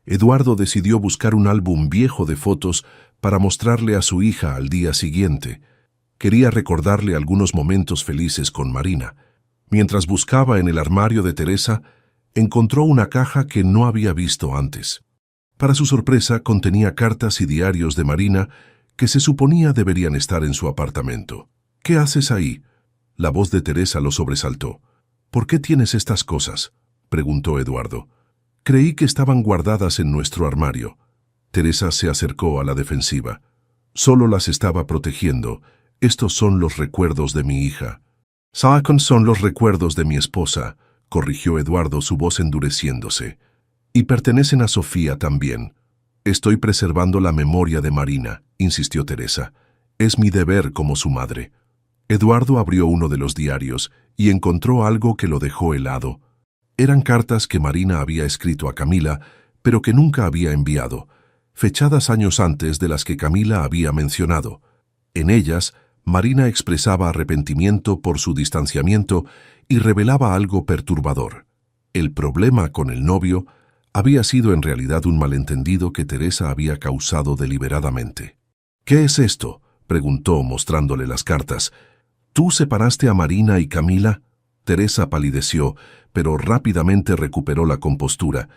Eduardo decidió buscar un álbum viejo de fotos para mostrarle a su hija al día siguiente. Quería recordarle algunos momentos felices con Marina. Mientras buscaba en el armario de Teresa, encontró una caja que no había visto antes. Para su sorpresa, contenía cartas y diarios de Marina que se suponía deberían estar en su apartamento. ¿Qué haces ahí? La voz de Teresa lo sobresaltó. ¿Por qué tienes estas cosas?, preguntó Eduardo. Creí que estaban guardadas en nuestro armario. Teresa se acercó a la defensiva. Solo las estaba protegiendo. Estos son los recuerdos de mi hija. Son los recuerdos de mi esposa, corrigió Eduardo, su voz endureciéndose. Y pertenecen a Sofía también. Estoy preservando la memoria de Marina, insistió Teresa. Es mi deber como su madre. Eduardo abrió uno de los diarios y encontró algo que lo dejó helado. Eran cartas que Marina había escrito a Camila, pero que nunca había enviado, fechadas años antes de las que Camila había mencionado. En ellas, Marina expresaba arrepentimiento por su distanciamiento y revelaba algo perturbador. El problema con el novio había sido en realidad un malentendido que Teresa había causado deliberadamente. «¿Qué es esto?», preguntó mostrándole las cartas. «¿Tú separaste a Marina y Camila?». Teresa palideció, pero rápidamente recuperó la compostura.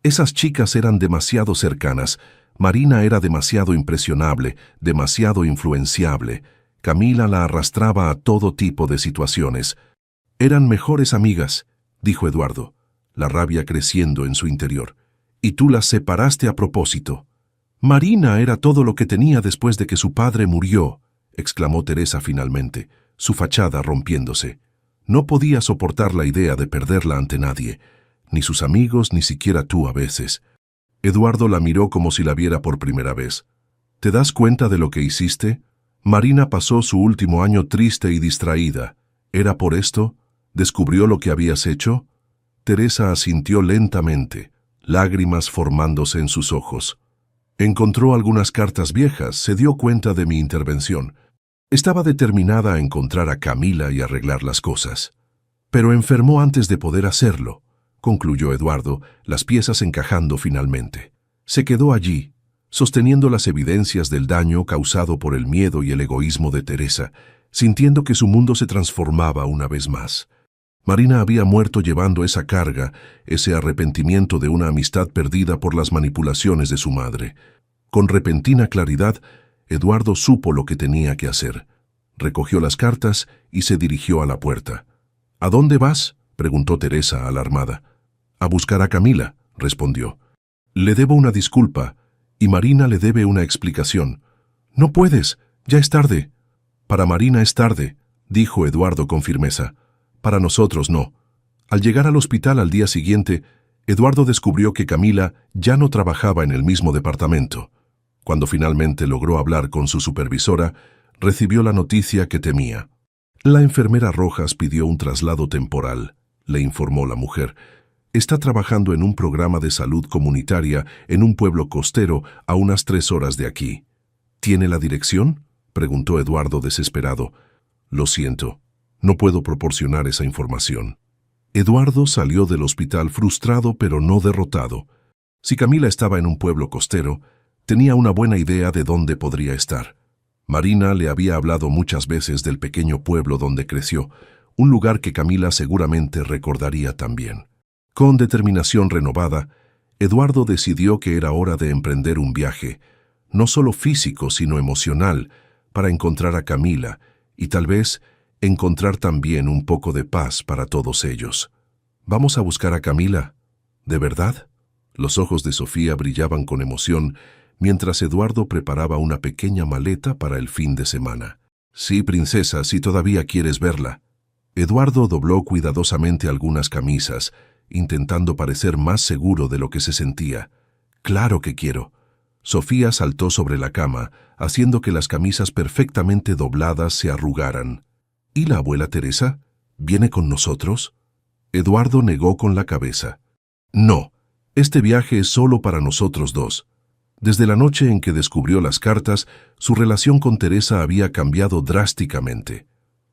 Esas chicas eran demasiado cercanas. Marina era demasiado impresionable, demasiado influenciable. Camila la arrastraba a todo tipo de situaciones. «Eran mejores amigas», dijo Eduardo, la rabia creciendo en su interior. «Y tú las separaste a propósito». «Marina era todo lo que tenía después de que su padre murió», exclamó Teresa finalmente, su fachada rompiéndose. No podía soportar la idea de perderla ante nadie, ni sus amigos, ni siquiera tú a veces. Eduardo la miró como si la viera por primera vez. «¿Te das cuenta de lo que hiciste? Marina pasó su último año triste y distraída. ¿Era por esto? ¿Descubrió lo que habías hecho?». Teresa asintió lentamente, lágrimas formándose en sus ojos. «Encontró algunas cartas viejas, se dio cuenta de mi intervención. Estaba determinada a encontrar a Camila y arreglar las cosas. Pero enfermó antes de poder hacerlo», concluyó Eduardo, las piezas encajando finalmente. Se quedó allí, sosteniendo las evidencias del daño causado por el miedo y el egoísmo de Teresa, sintiendo que su mundo se transformaba una vez más. Marina había muerto llevando esa carga, ese arrepentimiento de una amistad perdida por las manipulaciones de su madre. Con repentina claridad, Eduardo supo lo que tenía que hacer. Recogió las cartas y se dirigió a la puerta. «¿A dónde vas?», preguntó Teresa, alarmada. «A buscar a Camila», respondió. «Le debo una disculpa, y Marina le debe una explicación». «No puedes, ya es tarde». «Para Marina es tarde», dijo Eduardo con firmeza. «Para nosotros no». Al llegar al hospital al día siguiente, Eduardo descubrió que Camila ya no trabajaba en el mismo departamento. Cuando finalmente logró hablar con su supervisora, recibió la noticia que temía. «La enfermera Rojas pidió un traslado temporal», le informó la mujer. «Está trabajando en un programa de salud comunitaria en un pueblo costero a unas 3 horas de aquí». «¿Tiene la dirección?», preguntó Eduardo desesperado. «Lo siento, no puedo proporcionar esa información». Eduardo salió del hospital frustrado pero no derrotado. Si Camila estaba en un pueblo costero, tenía una buena idea de dónde podría estar. Marina le había hablado muchas veces del pequeño pueblo donde creció, un lugar que Camila seguramente recordaría también. Con determinación renovada, Eduardo decidió que era hora de emprender un viaje, no solo físico sino emocional, para encontrar a Camila y tal vez encontrar también un poco de paz para todos ellos. «¿Vamos a buscar a Camila? ¿De verdad?». Los ojos de Sofía brillaban con emoción mientras Eduardo preparaba una pequeña maleta para el fin de semana. «Sí, princesa, si todavía quieres verla». Eduardo dobló cuidadosamente algunas camisas, intentando parecer más seguro de lo que se sentía. «Claro que quiero». Sofía saltó sobre la cama, haciendo que las camisas perfectamente dobladas se arrugaran. «¿Y la abuela Teresa?», ¿Viene con nosotros? Eduardo negó con la cabeza. No, este viaje es solo para nosotros dos. Desde la noche en que descubrió las cartas, su relación con Teresa había cambiado drásticamente.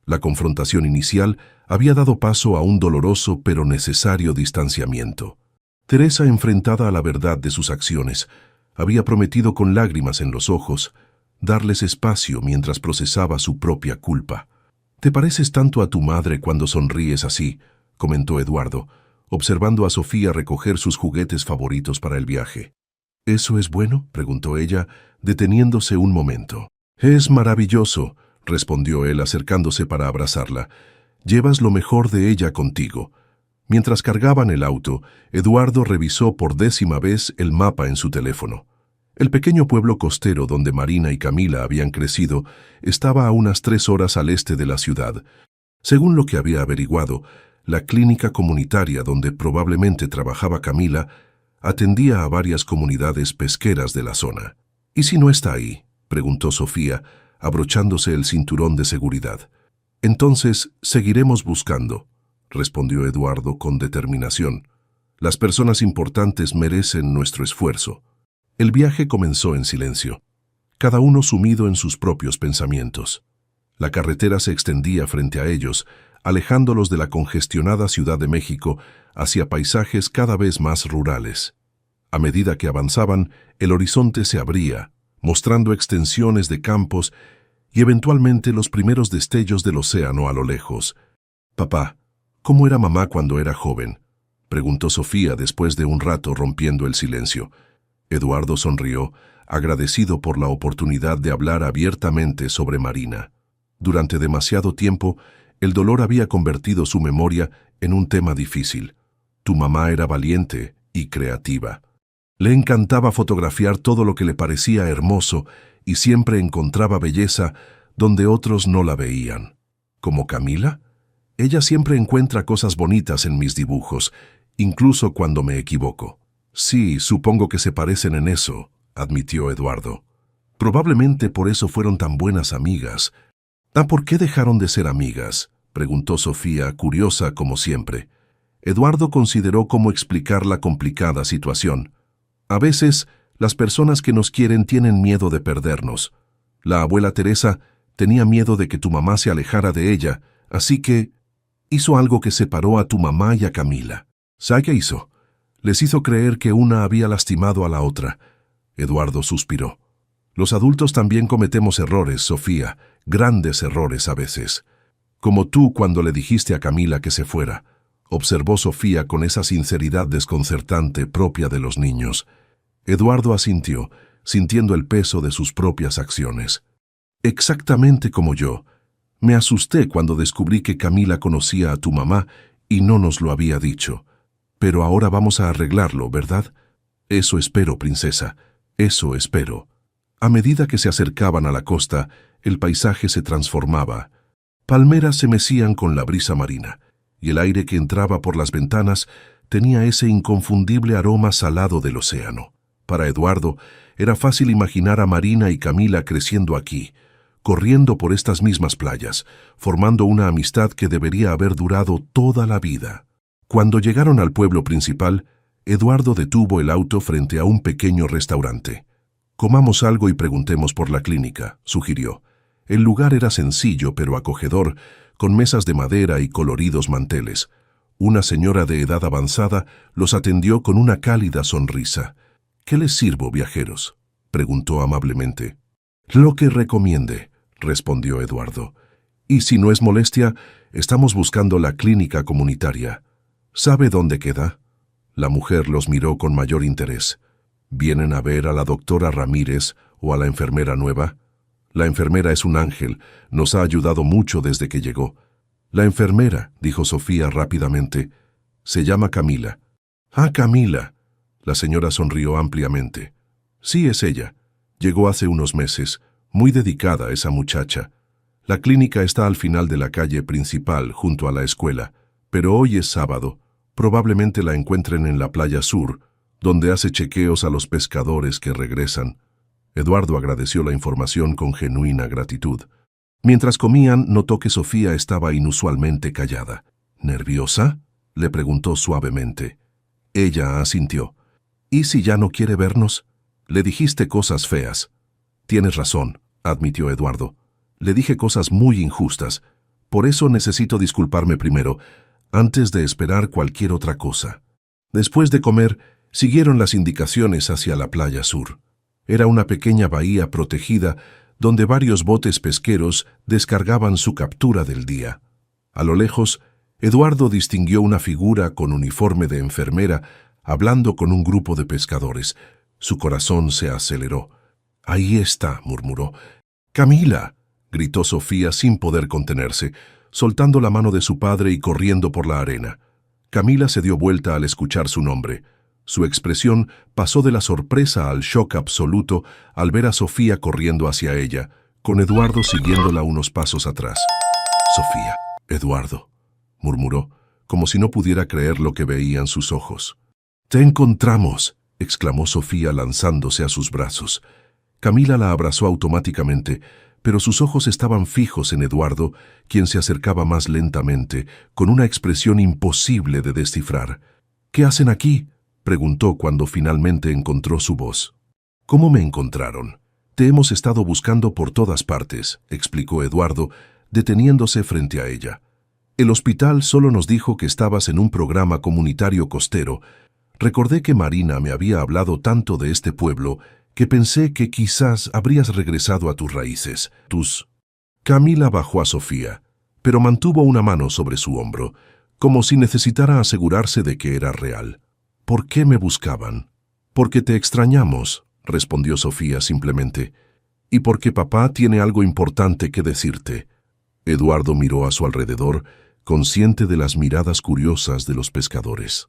La confrontación inicial había dado paso a un doloroso pero necesario distanciamiento. Teresa, enfrentada a la verdad de sus acciones, había prometido con lágrimas en los ojos darles espacio mientras procesaba su propia culpa. «Te pareces tanto a tu madre cuando sonríes así», comentó Eduardo, observando a Sofía recoger sus juguetes favoritos para el viaje. «¿Eso es bueno?», preguntó ella, deteniéndose un momento. «Es maravilloso», respondió él acercándose para abrazarla. «Llevas lo mejor de ella contigo». Mientras cargaban el auto, Eduardo revisó por 10ª vez el mapa en su teléfono. El pequeño pueblo costero donde Marina y Camila habían crecido estaba a unas 3 horas al este de la ciudad. Según lo que había averiguado, la clínica comunitaria donde probablemente trabajaba Camila atendía a varias comunidades pesqueras de la zona. «¿Y si no está ahí?», preguntó Sofía, abrochándose el cinturón de seguridad. «Entonces seguiremos buscando», respondió Eduardo con determinación. «Las personas importantes merecen nuestro esfuerzo». El viaje comenzó en silencio, cada uno sumido en sus propios pensamientos. La carretera se extendía frente a ellos, alejándolos de la congestionada Ciudad de México hacia paisajes cada vez más rurales. A medida que avanzaban, el horizonte se abría, mostrando extensiones de campos y eventualmente los primeros destellos del océano a lo lejos. «Papá, ¿cómo era mamá cuando era joven?», preguntó Sofía después de un rato rompiendo el silencio. Eduardo sonrió, agradecido por la oportunidad de hablar abiertamente sobre Marina. Durante demasiado tiempo, el dolor había convertido su memoria en un tema difícil. Tu mamá era valiente y creativa. Le encantaba fotografiar todo lo que le parecía hermoso y siempre encontraba belleza donde otros no la veían. ¿Como Camila? Ella siempre encuentra cosas bonitas en mis dibujos, incluso cuando me equivoco. Sí, supongo que se parecen en eso, admitió Eduardo. Probablemente por eso fueron tan buenas amigas. ¿Por qué dejaron de ser amigas?, preguntó Sofía, curiosa como siempre. Eduardo consideró cómo explicar la complicada situación. A veces, las personas que nos quieren tienen miedo de perdernos. La abuela Teresa tenía miedo de que tu mamá se alejara de ella, así que hizo algo que separó a tu mamá y a Camila. ¿Sabe qué hizo? Les hizo creer que una había lastimado a la otra. Eduardo suspiró. Los adultos también cometemos errores, Sofía, grandes errores a veces. Como tú cuando le dijiste a Camila que se fuera, observó Sofía con esa sinceridad desconcertante propia de los niños. Eduardo asintió, sintiendo el peso de sus propias acciones. Exactamente como yo. Me asusté cuando descubrí que Camila conocía a tu mamá y no nos lo había dicho. Pero ahora vamos a arreglarlo, ¿verdad? Eso espero, princesa, eso espero. A medida que se acercaban a la costa, el paisaje se transformaba. Palmeras se mecían con la brisa marina, y el aire que entraba por las ventanas tenía ese inconfundible aroma salado del océano. Para Eduardo, era fácil imaginar a Marina y Camila creciendo aquí, corriendo por estas mismas playas, formando una amistad que debería haber durado toda la vida. Cuando llegaron al pueblo principal, Eduardo detuvo el auto frente a un pequeño restaurante. «Comamos algo y preguntemos por la clínica», sugirió. El lugar era sencillo pero acogedor, con mesas de madera y coloridos manteles. Una señora de edad avanzada los atendió con una cálida sonrisa. «¿Qué les sirvo, viajeros?», preguntó amablemente. «Lo que recomiende», respondió Eduardo. «Y si no es molestia, estamos buscando la clínica comunitaria. ¿Sabe dónde queda?». La mujer los miró con mayor interés. «¿Vienen a ver a la doctora Ramírez o a la enfermera nueva?». «La enfermera es un ángel, nos ha ayudado mucho desde que llegó». «La enfermera», dijo Sofía rápidamente. «Se llama Camila». «Ah, Camila». La señora sonrió ampliamente. «Sí, es ella. Llegó hace unos meses. Muy dedicada esa muchacha. La clínica está al final de la calle principal, junto a la escuela. Pero hoy es sábado. Probablemente la encuentren en la playa sur, donde hace chequeos a los pescadores que regresan». Eduardo agradeció la información con genuina gratitud. Mientras comían, notó que Sofía estaba inusualmente callada. ¿Nerviosa?, le preguntó suavemente. Ella asintió. ¿Y si ya no quiere vernos? Le dijiste cosas feas. Tienes razón, admitió Eduardo. Le dije cosas muy injustas. Por eso necesito disculparme primero, antes de esperar cualquier otra cosa. Después de comer, siguieron las indicaciones hacia la playa sur. Era una pequeña bahía protegida donde varios botes pesqueros descargaban su captura del día. A lo lejos, Eduardo distinguió una figura con uniforme de enfermera hablando con un grupo de pescadores. Su corazón se aceleró. «Ahí está», murmuró. «¡Camila!», gritó Sofía sin poder contenerse, soltando la mano de su padre y corriendo por la arena. Camila se dio vuelta al escuchar su nombre. Su expresión pasó de la sorpresa al shock absoluto al ver a Sofía corriendo hacia ella, con Eduardo siguiéndola unos pasos atrás. «Sofía, Eduardo», murmuró, como si no pudiera creer lo que veían sus ojos. «¡Te encontramos!», exclamó Sofía lanzándose a sus brazos. Camila la abrazó automáticamente, pero sus ojos estaban fijos en Eduardo, quien se acercaba más lentamente, con una expresión imposible de descifrar. «¿Qué hacen aquí?», preguntó cuando finalmente encontró su voz. «¿Cómo me encontraron? Te hemos estado buscando por todas partes», explicó Eduardo, deteniéndose frente a ella. «El hospital solo nos dijo que estabas en un programa comunitario costero. Recordé que Marina me había hablado tanto de este pueblo que pensé que quizás habrías regresado a tus raíces, tus...». Camila bajó a Sofía, pero mantuvo una mano sobre su hombro, como si necesitara asegurarse de que era real. «¿Por qué me buscaban?». «Porque te extrañamos», respondió Sofía simplemente, «y porque papá tiene algo importante que decirte». Eduardo miró a su alrededor, consciente de las miradas curiosas de los pescadores.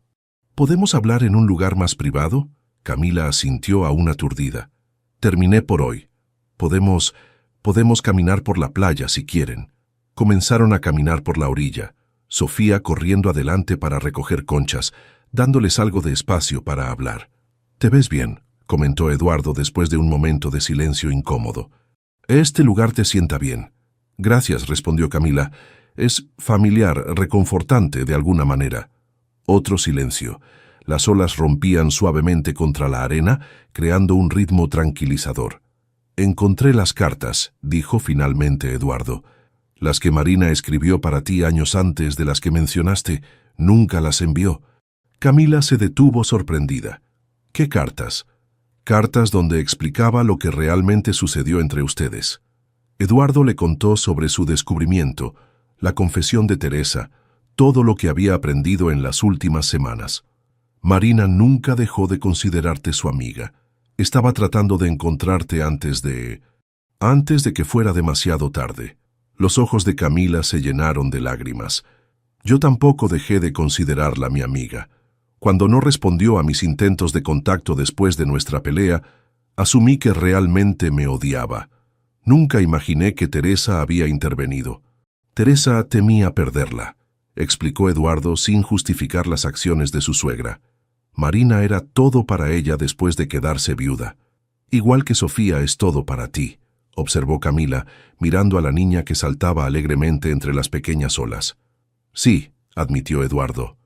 «¿Podemos hablar en un lugar más privado?». Camila asintió aún aturdida. «Terminé por hoy. Podemos caminar por la playa si quieren». Comenzaron a caminar por la orilla, Sofía corriendo adelante para recoger conchas, dándoles algo de espacio para hablar. «Te ves bien», comentó Eduardo después de un momento de silencio incómodo. «Este lugar te sienta bien». «Gracias», respondió Camila. «Es familiar, reconfortante de alguna manera». Otro silencio. Las olas rompían suavemente contra la arena, creando un ritmo tranquilizador. «Encontré las cartas», dijo finalmente Eduardo. «Las que Marina escribió para ti años antes de las que mencionaste, nunca las envió». Camila se detuvo sorprendida. «¿Qué cartas?». «Cartas donde explicaba lo que realmente sucedió entre ustedes». Eduardo le contó sobre su descubrimiento, la confesión de Teresa, todo lo que había aprendido en las últimas semanas. «Marina nunca dejó de considerarte su amiga. Estaba tratando de encontrarte antes de que fuera demasiado tarde». Los ojos de Camila se llenaron de lágrimas. «Yo tampoco dejé de considerarla mi amiga. Cuando no respondió a mis intentos de contacto después de nuestra pelea, asumí que realmente me odiaba. Nunca imaginé que Teresa había intervenido. Teresa temía perderla», explicó Eduardo sin justificar las acciones de su suegra. «Marina era todo para ella después de quedarse viuda. Igual que Sofía es todo para ti», observó Camila, mirando a la niña que saltaba alegremente entre las pequeñas olas. «Sí», admitió Eduardo.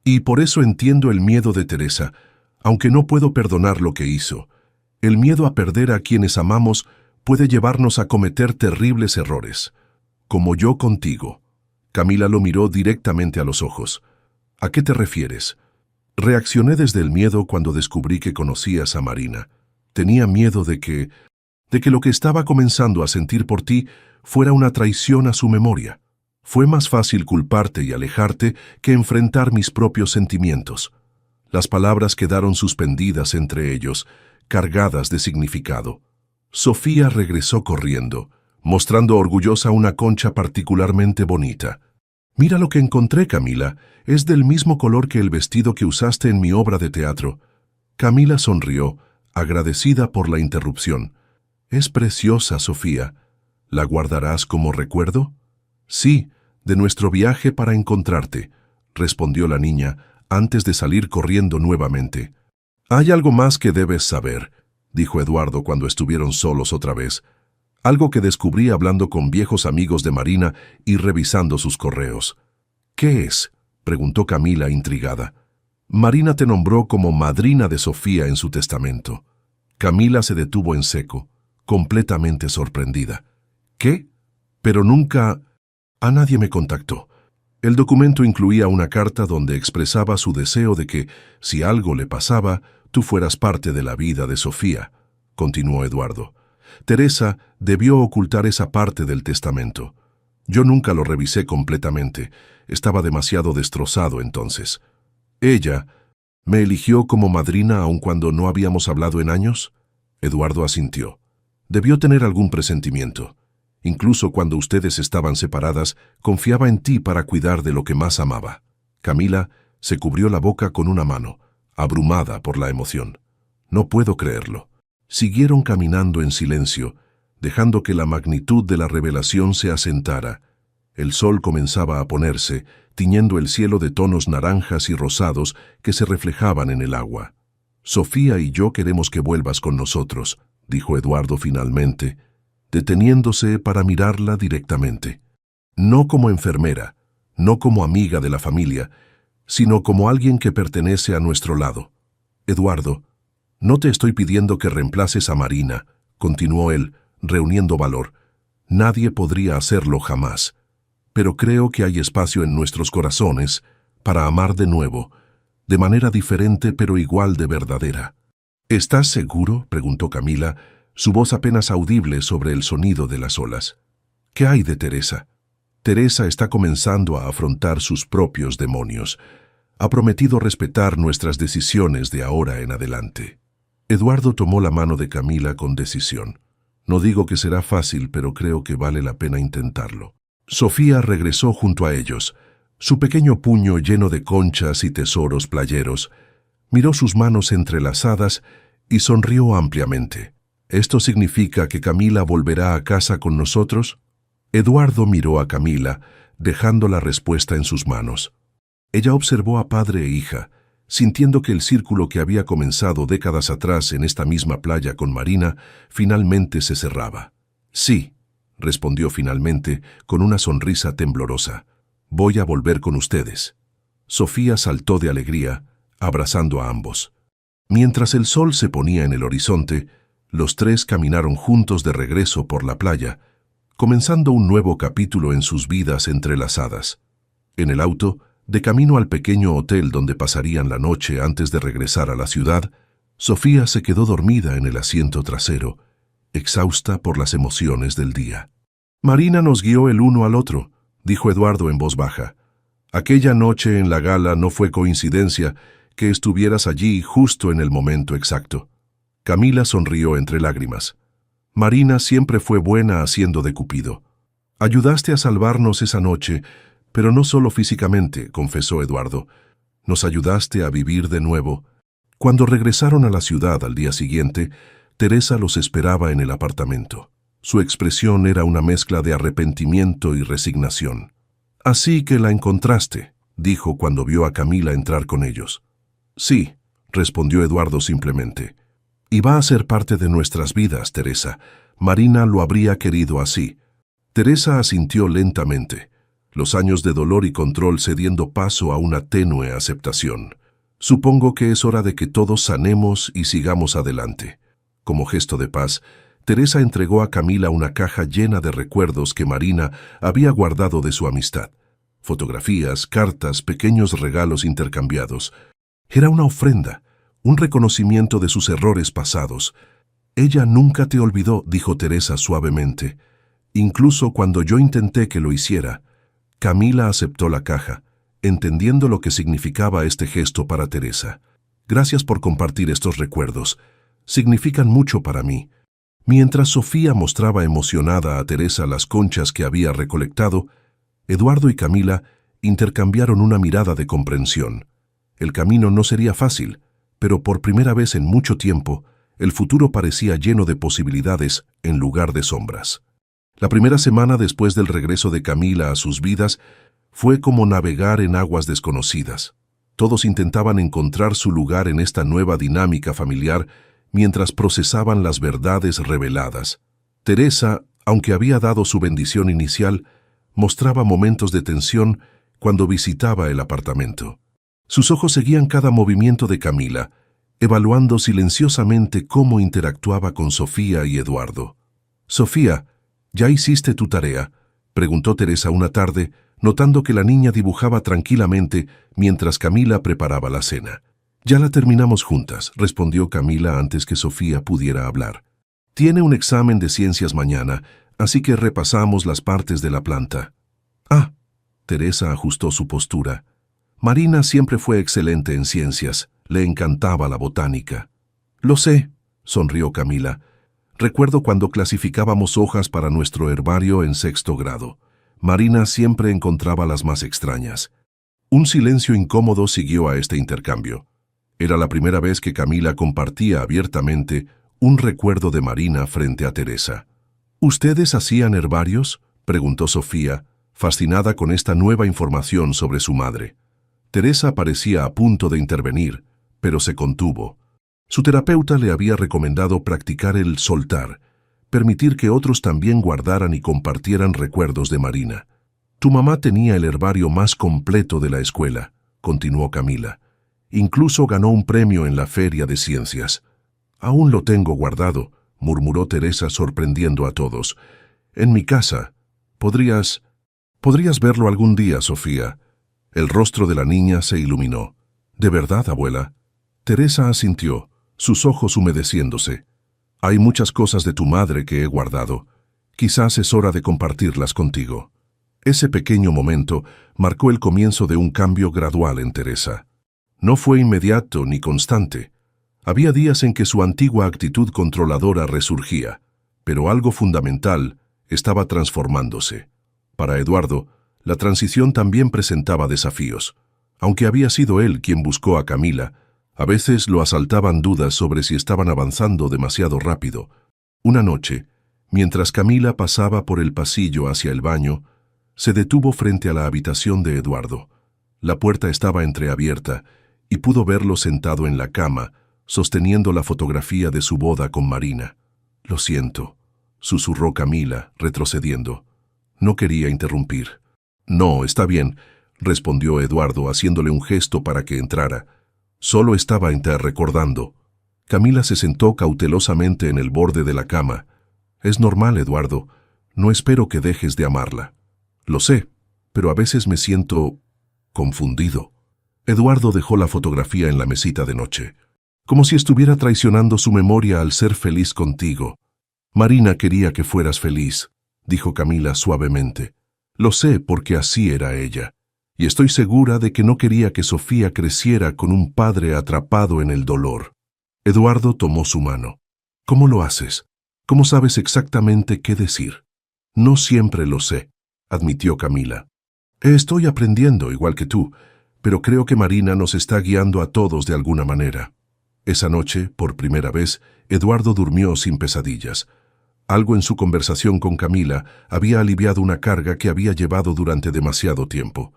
«Y por eso entiendo el miedo de Teresa, aunque no puedo perdonar lo que hizo. El miedo a perder a quienes amamos puede llevarnos a cometer terribles errores. Como yo contigo». Camila lo miró directamente a los ojos. «¿A qué te refieres?». «Reaccioné desde el miedo cuando descubrí que conocías a Marina. Tenía miedo de que lo que estaba comenzando a sentir por ti fuera una traición a su memoria. Fue más fácil culparte y alejarte que enfrentar mis propios sentimientos». Las palabras quedaron suspendidas entre ellos, cargadas de significado. Sofía regresó corriendo, mostrando orgullosa una concha particularmente bonita. «Mira lo que encontré, Camila. Es del mismo color que el vestido que usaste en mi obra de teatro». Camila sonrió, agradecida por la interrupción. «Es preciosa, Sofía. ¿La guardarás como recuerdo?». «Sí, de nuestro viaje para encontrarte», respondió la niña, antes de salir corriendo nuevamente. «Hay algo más que debes saber», dijo Eduardo cuando estuvieron solos otra vez. algo que descubrí hablando con viejos amigos de Marina y revisando sus correos. ¿Qué es?, preguntó Camila intrigada. Marina te nombró como madrina de Sofía en su testamento. Camila se detuvo en seco, completamente sorprendida. ¿Qué? Pero nunca... A nadie me contactó. El documento incluía una carta donde expresaba su deseo de que, si algo le pasaba, tú fueras parte de la vida de Sofía, continuó Eduardo. Teresa debió ocultar esa parte del testamento. Yo nunca lo revisé completamente. Estaba demasiado destrozado entonces. ¿Ella me eligió como madrina aun cuando no habíamos hablado en años? Eduardo asintió. Debió tener algún presentimiento. Incluso cuando ustedes estaban separadas, confiaba en ti para cuidar de lo que más amaba. Camila se cubrió la boca con una mano, abrumada por la emoción. No puedo creerlo. Siguieron caminando en silencio, dejando que la magnitud de la revelación se asentara. El sol comenzaba a ponerse, tiñendo el cielo de tonos naranjas y rosados que se reflejaban en el agua. Sofía y yo queremos que vuelvas con nosotros, dijo Eduardo finalmente, deteniéndose para mirarla directamente. No como enfermera, no como amiga de la familia, sino como alguien que pertenece a nuestro lado. Eduardo, no te estoy pidiendo que reemplaces a Marina, continuó él, reuniendo valor. Nadie podría hacerlo jamás. Pero creo que hay espacio en nuestros corazones para amar de nuevo, de manera diferente pero igual de verdadera. ¿Estás seguro?, preguntó Camila, su voz apenas audible sobre el sonido de las olas. ¿Qué hay de Teresa? Teresa está comenzando a afrontar sus propios demonios. Ha prometido respetar nuestras decisiones de ahora en adelante. Eduardo tomó la mano de Camila con decisión. No digo que será fácil, pero creo que vale la pena intentarlo. Sofía regresó junto a ellos, su pequeño puño lleno de conchas y tesoros playeros. Miró sus manos entrelazadas y sonrió ampliamente. ¿Esto significa que Camila volverá a casa con nosotros? Eduardo miró a Camila, dejando la respuesta en sus manos. Ella observó a padre e hija, sintiendo que el círculo que había comenzado décadas atrás en esta misma playa con Marina finalmente se cerraba. Sí, respondió finalmente con una sonrisa temblorosa. Voy a volver con ustedes. Sofía saltó de alegría, abrazando a ambos. Mientras el sol se ponía en el horizonte, los tres caminaron juntos de regreso por la playa, comenzando un nuevo capítulo en sus vidas entrelazadas. En el auto, de camino al pequeño hotel donde pasarían la noche antes de regresar a la ciudad, Sofía se quedó dormida en el asiento trasero, exhausta por las emociones del día. Marina nos guió el uno al otro, dijo Eduardo en voz baja. Aquella noche en la gala no fue coincidencia que estuvieras allí justo en el momento exacto. Camila sonrió entre lágrimas. Marina siempre fue buena haciendo de Cupido. Ayudaste a salvarnos esa noche, pero no solo físicamente, confesó Eduardo. Nos ayudaste a vivir de nuevo. Cuando regresaron a la ciudad al día siguiente, Teresa los esperaba en el apartamento. Su expresión era una mezcla de arrepentimiento y resignación. Así que la encontraste, dijo cuando vio a Camila entrar con ellos. Sí, respondió Eduardo simplemente. Y va a ser parte de nuestras vidas, Teresa. Marina lo habría querido así. Teresa asintió lentamente, los años de dolor y control cediendo paso a una tenue aceptación. Supongo que es hora de que todos sanemos y sigamos adelante. Como gesto de paz, Teresa entregó a Camila una caja llena de recuerdos que Marina había guardado de su amistad. Fotografías, cartas, pequeños regalos intercambiados. Era una ofrenda, un reconocimiento de sus errores pasados. Ella nunca te olvidó, dijo Teresa suavemente. Incluso cuando yo intenté que lo hiciera. Camila aceptó la caja, entendiendo lo que significaba este gesto para Teresa. Gracias por compartir estos recuerdos. Significan mucho para mí. Mientras Sofía mostraba emocionada a Teresa las conchas que había recolectado, Eduardo y Camila intercambiaron una mirada de comprensión. El camino no sería fácil, pero por primera vez en mucho tiempo, el futuro parecía lleno de posibilidades en lugar de sombras. La primera semana después del regreso de Camila a sus vidas fue como navegar en aguas desconocidas. Todos intentaban encontrar su lugar en esta nueva dinámica familiar mientras procesaban las verdades reveladas. Teresa Aunque había dado su bendición inicial, mostraba momentos de tensión cuando visitaba el apartamento. Sus ojos seguían cada movimiento de Camila, evaluando silenciosamente cómo interactuaba con Sofía y Eduardo. «Sofía, ¿ya hiciste tu tarea?», preguntó Teresa una tarde, notando que la niña dibujaba tranquilamente mientras Camila preparaba la cena. «Ya la terminamos juntas», respondió Camila antes que Sofía pudiera hablar. «Tiene un examen de ciencias mañana, así que repasamos las partes de la planta». «Ah», Teresa ajustó su postura. «Marina siempre fue excelente en ciencias, le encantaba la botánica». «Lo sé», sonrió Camila. «Recuerdo cuando clasificábamos hojas para nuestro herbario en 6º grado. Marina siempre encontraba las más extrañas». Un silencio incómodo siguió a este intercambio. Era la primera vez que Camila compartía abiertamente un recuerdo de Marina frente a Teresa. «¿Ustedes hacían herbarios?», preguntó Sofía, fascinada con esta nueva información sobre su madre. Teresa parecía a punto de intervenir, pero se contuvo. Su terapeuta le había recomendado practicar el soltar, permitir que otros también guardaran y compartieran recuerdos de Marina. «Tu mamá tenía el herbario más completo de la escuela», continuó Camila. «Incluso ganó un premio en la Feria de Ciencias». «Aún lo tengo guardado», murmuró Teresa sorprendiendo a todos. «En mi casa. Podrías verlo algún día, Sofía». El rostro de la niña se iluminó. «¿De verdad, abuela?». Teresa asintió, sus ojos humedeciéndose. «Hay muchas cosas de tu madre que he guardado. Quizás es hora de compartirlas contigo». Ese pequeño momento marcó el comienzo de un cambio gradual en Teresa. No fue inmediato ni constante. Había días en que su antigua actitud controladora resurgía, pero algo fundamental estaba transformándose. Para Eduardo, la transición también presentaba desafíos. Aunque había sido él quien buscó a Camila, a veces lo asaltaban dudas sobre si estaban avanzando demasiado rápido. Una noche, mientras Camila pasaba por el pasillo hacia el baño, se detuvo frente a la habitación de Eduardo. La puerta estaba entreabierta y pudo verlo sentado en la cama, sosteniendo la fotografía de su boda con Marina. «Lo siento», susurró Camila, retrocediendo. No quería interrumpir. «No, está bien», respondió Eduardo, haciéndole un gesto para que entrara. Solo estaba recordando. Camila se sentó cautelosamente en el borde de la cama. «Es normal, Eduardo. No espero que dejes de amarla». «Lo sé, pero a veces me siento confundido». Eduardo dejó la fotografía en la mesita de noche. «Como si estuviera traicionando su memoria al ser feliz contigo». «Marina quería que fueras feliz», dijo Camila suavemente. «Lo sé porque así era ella. Y estoy segura de que no quería que Sofía creciera con un padre atrapado en el dolor». Eduardo tomó su mano. «¿Cómo lo haces? ¿Cómo sabes exactamente qué decir?» «No siempre lo sé», admitió Camila. «Estoy aprendiendo igual que tú, pero creo que Marina nos está guiando a todos de alguna manera». Esa noche, por primera vez, Eduardo durmió sin pesadillas. Algo en su conversación con Camila había aliviado una carga que había llevado durante demasiado tiempo.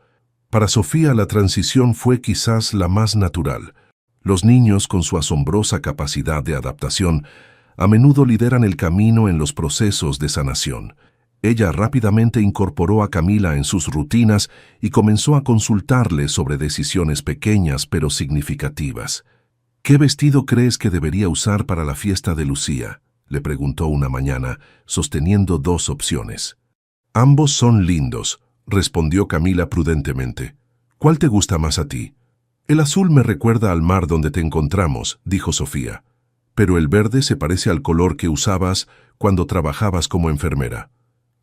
Para Sofía la transición fue quizás la más natural. Los niños, con su asombrosa capacidad de adaptación, a menudo lideran el camino en los procesos de sanación. Ella rápidamente incorporó a Camila en sus rutinas y comenzó a consultarle sobre decisiones pequeñas pero significativas. «¿Qué vestido crees que debería usar para la fiesta de Lucía?», le preguntó una mañana, sosteniendo 2 opciones. «Ambos son lindos», respondió Camila prudentemente. «¿Cuál te gusta más a ti?» «El azul me recuerda al mar donde te encontramos», dijo Sofía. «Pero el verde se parece al color que usabas cuando trabajabas como enfermera».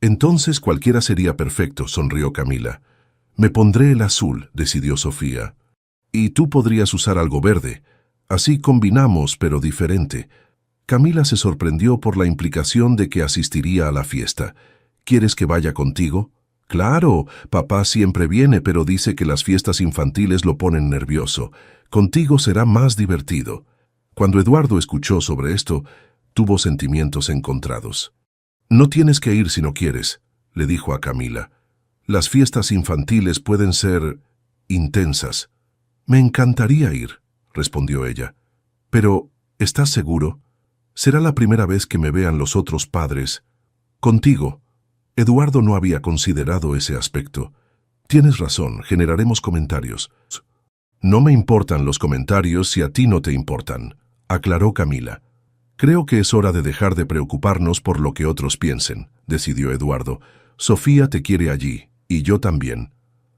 «Entonces cualquiera sería perfecto», sonrió Camila. «Me pondré el azul», decidió Sofía. «Y tú podrías usar algo verde. Así combinamos, pero diferente». Camila se sorprendió por la implicación de que asistiría a la fiesta. «¿Quieres que vaya contigo?» «Claro, papá siempre viene, pero dice que las fiestas infantiles lo ponen nervioso. Contigo será más divertido». Cuando Eduardo escuchó sobre esto, tuvo sentimientos encontrados. «No tienes que ir si no quieres», le dijo a Camila. «Las fiestas infantiles pueden ser intensas». «Me encantaría ir», respondió ella. «Pero, ¿estás seguro? Será la primera vez que me vean los otros padres». Contigo. Eduardo no había considerado ese aspecto. Tienes razón, generaremos comentarios. No me importan los comentarios si a ti no te importan, aclaró Camila. Creo que es hora de dejar de preocuparnos por lo que otros piensen, decidió Eduardo. Sofía te quiere allí, y yo también.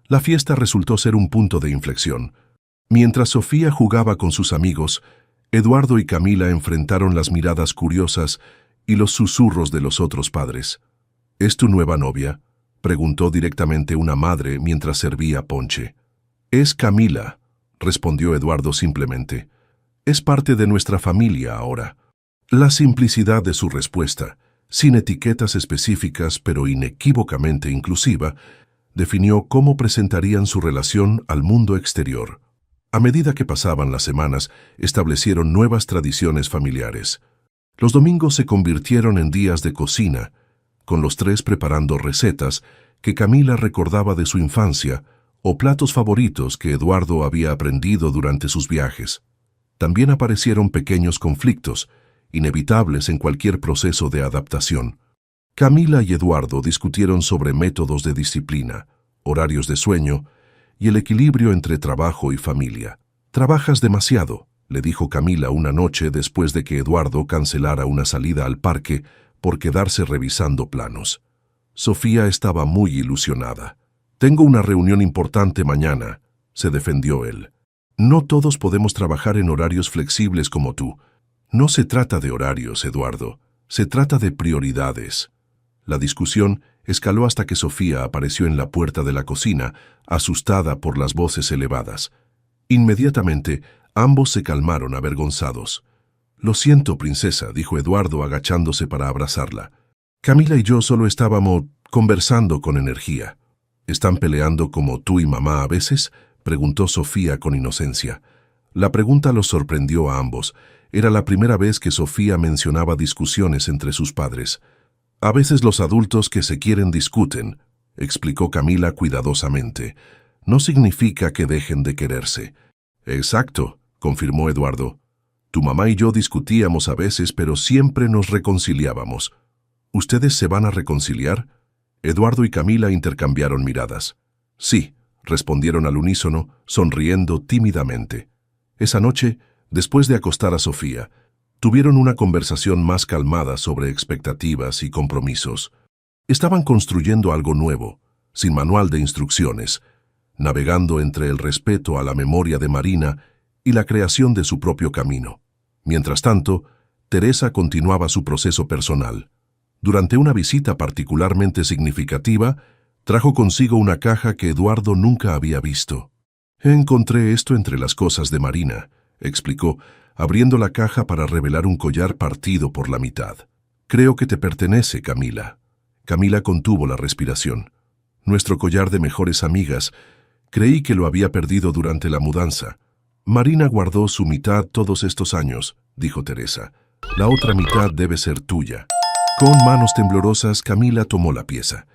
La fiesta resultó ser un punto de inflexión. Mientras Sofía jugaba con sus amigos, Eduardo y Camila enfrentaron las miradas curiosas y los susurros de los otros padres. ¿Es tu nueva novia?, preguntó directamente una madre mientras servía ponche. Es Camila, respondió Eduardo simplemente. Es parte de nuestra familia ahora. La simplicidad de su respuesta, sin etiquetas específicas pero inequívocamente inclusiva, definió cómo presentarían su relación al mundo exterior. A medida que pasaban las semanas, establecieron nuevas tradiciones familiares. Los domingos se convirtieron en días de cocina, con los tres preparando recetas que Camila recordaba de su infancia o platos favoritos que Eduardo había aprendido durante sus viajes. También aparecieron pequeños conflictos, inevitables en cualquier proceso de adaptación. Camila y Eduardo discutieron sobre métodos de disciplina, horarios de sueño y el equilibrio entre trabajo y familia. «Trabajas demasiado», le dijo Camila una noche después de que Eduardo cancelara una salida al parque por quedarse revisando planos. Sofía estaba muy ilusionada. «Tengo una reunión importante mañana», se defendió él. «No todos podemos trabajar en horarios flexibles como tú. No se trata de horarios, Eduardo. Se trata de prioridades». La discusión escaló hasta que Sofía apareció en la puerta de la cocina, asustada por las voces elevadas. Inmediatamente, ambos se calmaron avergonzados. «Lo siento, princesa», dijo Eduardo agachándose para abrazarla. «Camila y yo solo estábamos conversando con energía». «¿Están peleando como tú y mamá a veces?», preguntó Sofía con inocencia. La pregunta los sorprendió a ambos. Era la primera vez que Sofía mencionaba discusiones entre sus padres. «A veces los adultos que se quieren discuten», explicó Camila cuidadosamente. «No significa que dejen de quererse». «Exacto», confirmó Eduardo. «Tu mamá y yo discutíamos a veces, pero siempre nos reconciliábamos». «¿Ustedes se van a reconciliar?». Eduardo y Camila intercambiaron miradas. «Sí», respondieron al unísono, sonriendo tímidamente. Esa noche, después de acostar a Sofía, tuvieron una conversación más calmada sobre expectativas y compromisos. Estaban construyendo algo nuevo, sin manual de instrucciones, navegando entre el respeto a la memoria de Marina y la creación de su propio camino. Mientras tanto, Teresa continuaba su proceso personal. Durante una visita particularmente significativa, trajo consigo una caja que Eduardo nunca había visto. «Encontré esto entre las cosas de Marina», explicó, abriendo la caja para revelar un collar partido por la mitad. «Creo que te pertenece, Camila». Camila contuvo la respiración. «Nuestro collar de mejores amigas. Creí que lo había perdido durante la mudanza». «Marina guardó su mitad todos estos años», dijo Teresa. «La otra mitad debe ser tuya». Con manos temblorosas, Camila tomó la pieza.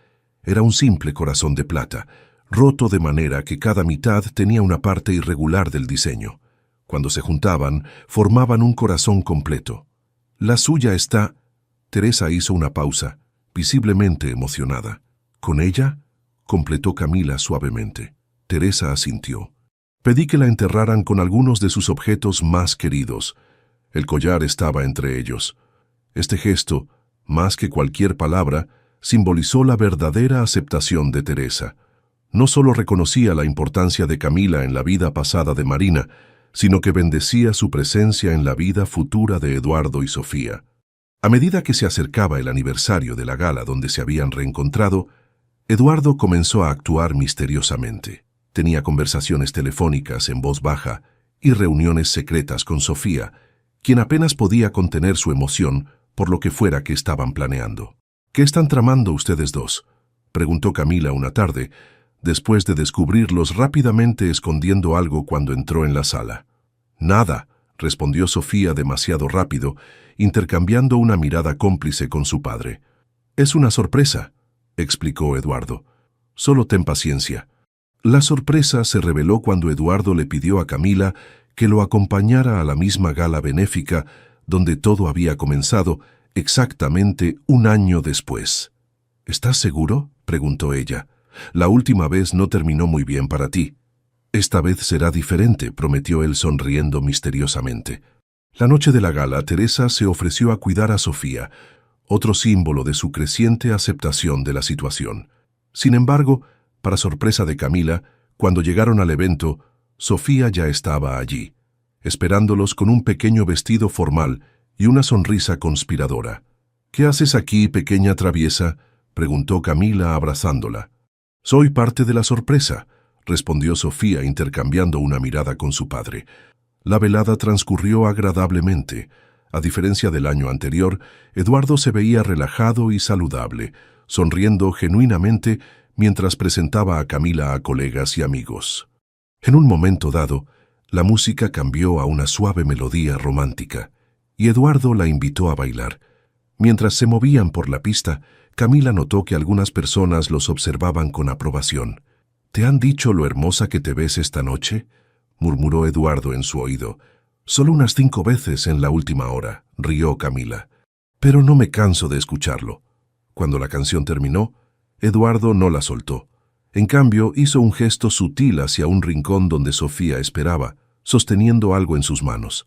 Era un simple corazón de plata, roto de manera que cada mitad tenía una parte irregular del diseño. Cuando se juntaban, formaban un corazón completo. «La suya está...» Teresa hizo una pausa, visiblemente emocionada. «¿Con ella?», completó Camila suavemente. Teresa asintió. «Pedí que la enterraran con algunos de sus objetos más queridos. El collar estaba entre ellos». Este gesto, más que cualquier palabra, simbolizó la verdadera aceptación de Teresa. No solo reconocía la importancia de Camila en la vida pasada de Marina, sino que bendecía su presencia en la vida futura de Eduardo y Sofía. A medida que se acercaba el aniversario de la gala donde se habían reencontrado, Eduardo comenzó a actuar misteriosamente. Tenía conversaciones telefónicas en voz baja y reuniones secretas con Sofía, quien apenas podía contener su emoción por lo que fuera que estaban planeando. «¿Qué están tramando ustedes dos?», preguntó Camila una tarde, después de descubrirlos rápidamente escondiendo algo cuando entró en la sala. «Nada», respondió Sofía demasiado rápido, intercambiando una mirada cómplice con su padre. «Es una sorpresa», explicó Eduardo. «Solo ten paciencia». La sorpresa se reveló cuando Eduardo le pidió a Camila que lo acompañara a la misma gala benéfica donde todo había comenzado exactamente un año después. ¿Estás seguro?, preguntó ella. La última vez no terminó muy bien para ti. Esta vez será diferente, prometió él sonriendo misteriosamente. La noche de la gala, Teresa se ofreció a cuidar a Sofía, otro símbolo de su creciente aceptación de la situación. Sin embargo, para sorpresa de Camila, cuando llegaron al evento, Sofía ya estaba allí, esperándolos con un pequeño vestido formal y una sonrisa conspiradora. «¿Qué haces aquí, pequeña traviesa?», preguntó Camila abrazándola. «Soy parte de la sorpresa», respondió Sofía intercambiando una mirada con su padre. La velada transcurrió agradablemente. A diferencia del año anterior, Eduardo se veía relajado y saludable, sonriendo genuinamente mientras presentaba a Camila a colegas y amigos. En un momento dado, la música cambió a una suave melodía romántica, y Eduardo la invitó a bailar. Mientras se movían por la pista, Camila notó que algunas personas los observaban con aprobación. «¿Te han dicho lo hermosa que te ves esta noche?», murmuró Eduardo en su oído. «Solo unas 5 veces en la última hora», rió Camila. «Pero no me canso de escucharlo». Cuando la canción terminó, Eduardo no la soltó. En cambio, hizo un gesto sutil hacia un rincón donde Sofía esperaba, sosteniendo algo en sus manos.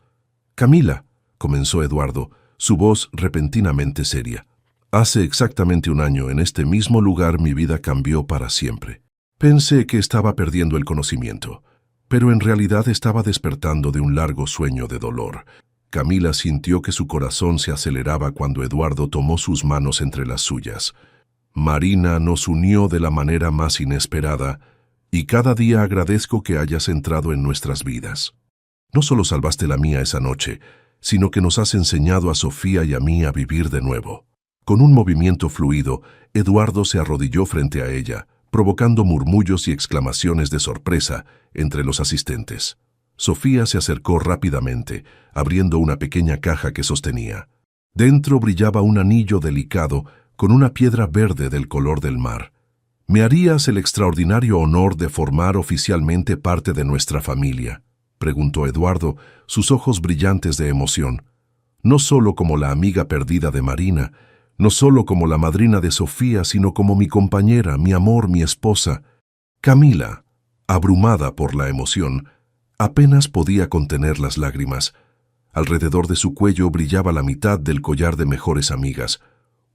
«Camila», comenzó Eduardo, su voz repentinamente seria. «Hace exactamente un año, en este mismo lugar, mi vida cambió para siempre. Pensé que estaba perdiendo el conocimiento, pero en realidad estaba despertando de un largo sueño de dolor». Camila sintió que su corazón se aceleraba cuando Eduardo tomó sus manos entre las suyas. «Marina nos unió de la manera más inesperada, y cada día agradezco que hayas entrado en nuestras vidas. No solo salvaste la mía esa noche, sino que nos has enseñado a Sofía y a mí a vivir de nuevo». Con un movimiento fluido, Eduardo se arrodilló frente a ella, provocando murmullos y exclamaciones de sorpresa entre los asistentes. Sofía se acercó rápidamente, abriendo una pequeña caja que sostenía. Dentro brillaba un anillo delicado con una piedra verde del color del mar. «¿Me harías el extraordinario honor de formar oficialmente parte de nuestra familia?», preguntó Eduardo, sus ojos brillantes de emoción. «No solo como la amiga perdida de Marina, no solo como la madrina de Sofía, sino como mi compañera, mi amor, mi esposa». Camila, abrumada por la emoción, apenas podía contener las lágrimas. Alrededor de su cuello brillaba la mitad del collar de mejores amigas,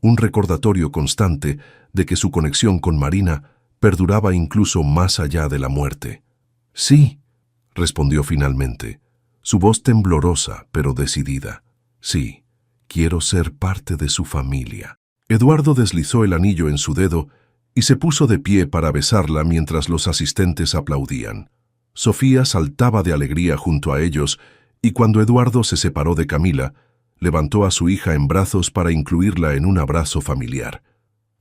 un recordatorio constante de que su conexión con Marina perduraba incluso más allá de la muerte. «Sí», respondió finalmente, su voz temblorosa pero decidida. «Sí. Quiero ser parte de su familia». Eduardo deslizó el anillo en su dedo y se puso de pie para besarla mientras los asistentes aplaudían. Sofía saltaba de alegría junto a ellos y cuando Eduardo se separó de Camila, levantó a su hija en brazos para incluirla en un abrazo familiar.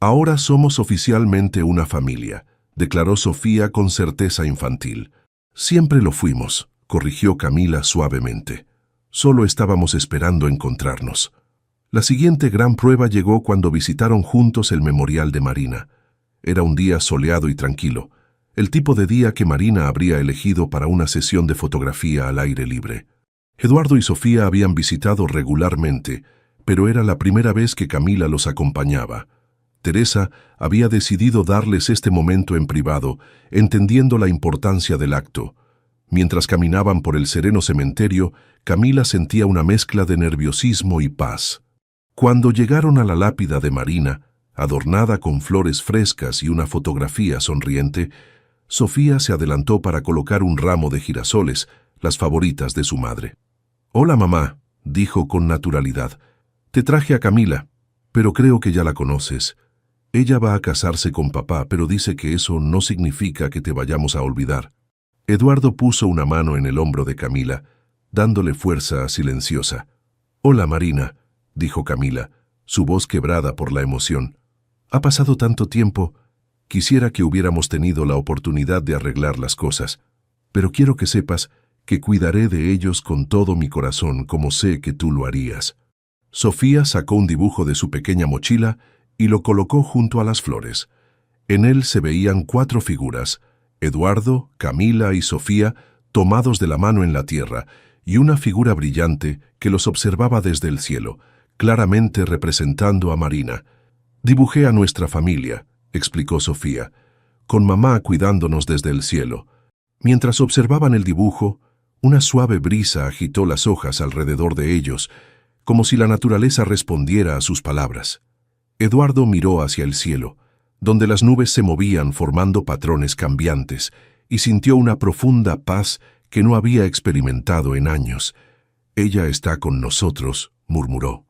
«Ahora somos oficialmente una familia», declaró Sofía con certeza infantil. «Siempre lo fuimos», corrigió Camila suavemente. «Solo estábamos esperando encontrarnos». La siguiente gran prueba llegó cuando visitaron juntos el memorial de Marina. Era un día soleado y tranquilo, el tipo de día que Marina habría elegido para una sesión de fotografía al aire libre. Eduardo y Sofía habían visitado regularmente, pero era la primera vez que Camila los acompañaba. Teresa había decidido darles este momento en privado, entendiendo la importancia del acto. Mientras caminaban por el sereno cementerio, Camila sentía una mezcla de nerviosismo y paz. Cuando llegaron a la lápida de Marina, adornada con flores frescas y una fotografía sonriente, Sofía se adelantó para colocar un ramo de girasoles, las favoritas de su madre. «Hola, mamá», dijo con naturalidad. «Te traje a Camila, pero creo que ya la conoces. Ella va a casarse con papá, pero dice que eso no significa que te vayamos a olvidar». Eduardo puso una mano en el hombro de Camila, dándole fuerza silenciosa. «Hola, Marina», dijo Camila, su voz quebrada por la emoción. «Ha pasado tanto tiempo. Quisiera que hubiéramos tenido la oportunidad de arreglar las cosas, pero quiero que sepas que cuidaré de ellos con todo mi corazón, como sé que tú lo harías». Sofía sacó un dibujo de su pequeña mochila y lo colocó junto a las flores. En él se veían 4 figuras, Eduardo, Camila y Sofía, tomados de la mano en la tierra, y una figura brillante que los observaba desde el cielo, claramente representando a Marina. «Dibujé a nuestra familia», explicó Sofía, «con mamá cuidándonos desde el cielo». Mientras observaban el dibujo, una suave brisa agitó las hojas alrededor de ellos, como si la naturaleza respondiera a sus palabras. Eduardo miró hacia el cielo, donde las nubes se movían formando patrones cambiantes, y sintió una profunda paz que no había experimentado en años. «Ella está con nosotros», murmuró.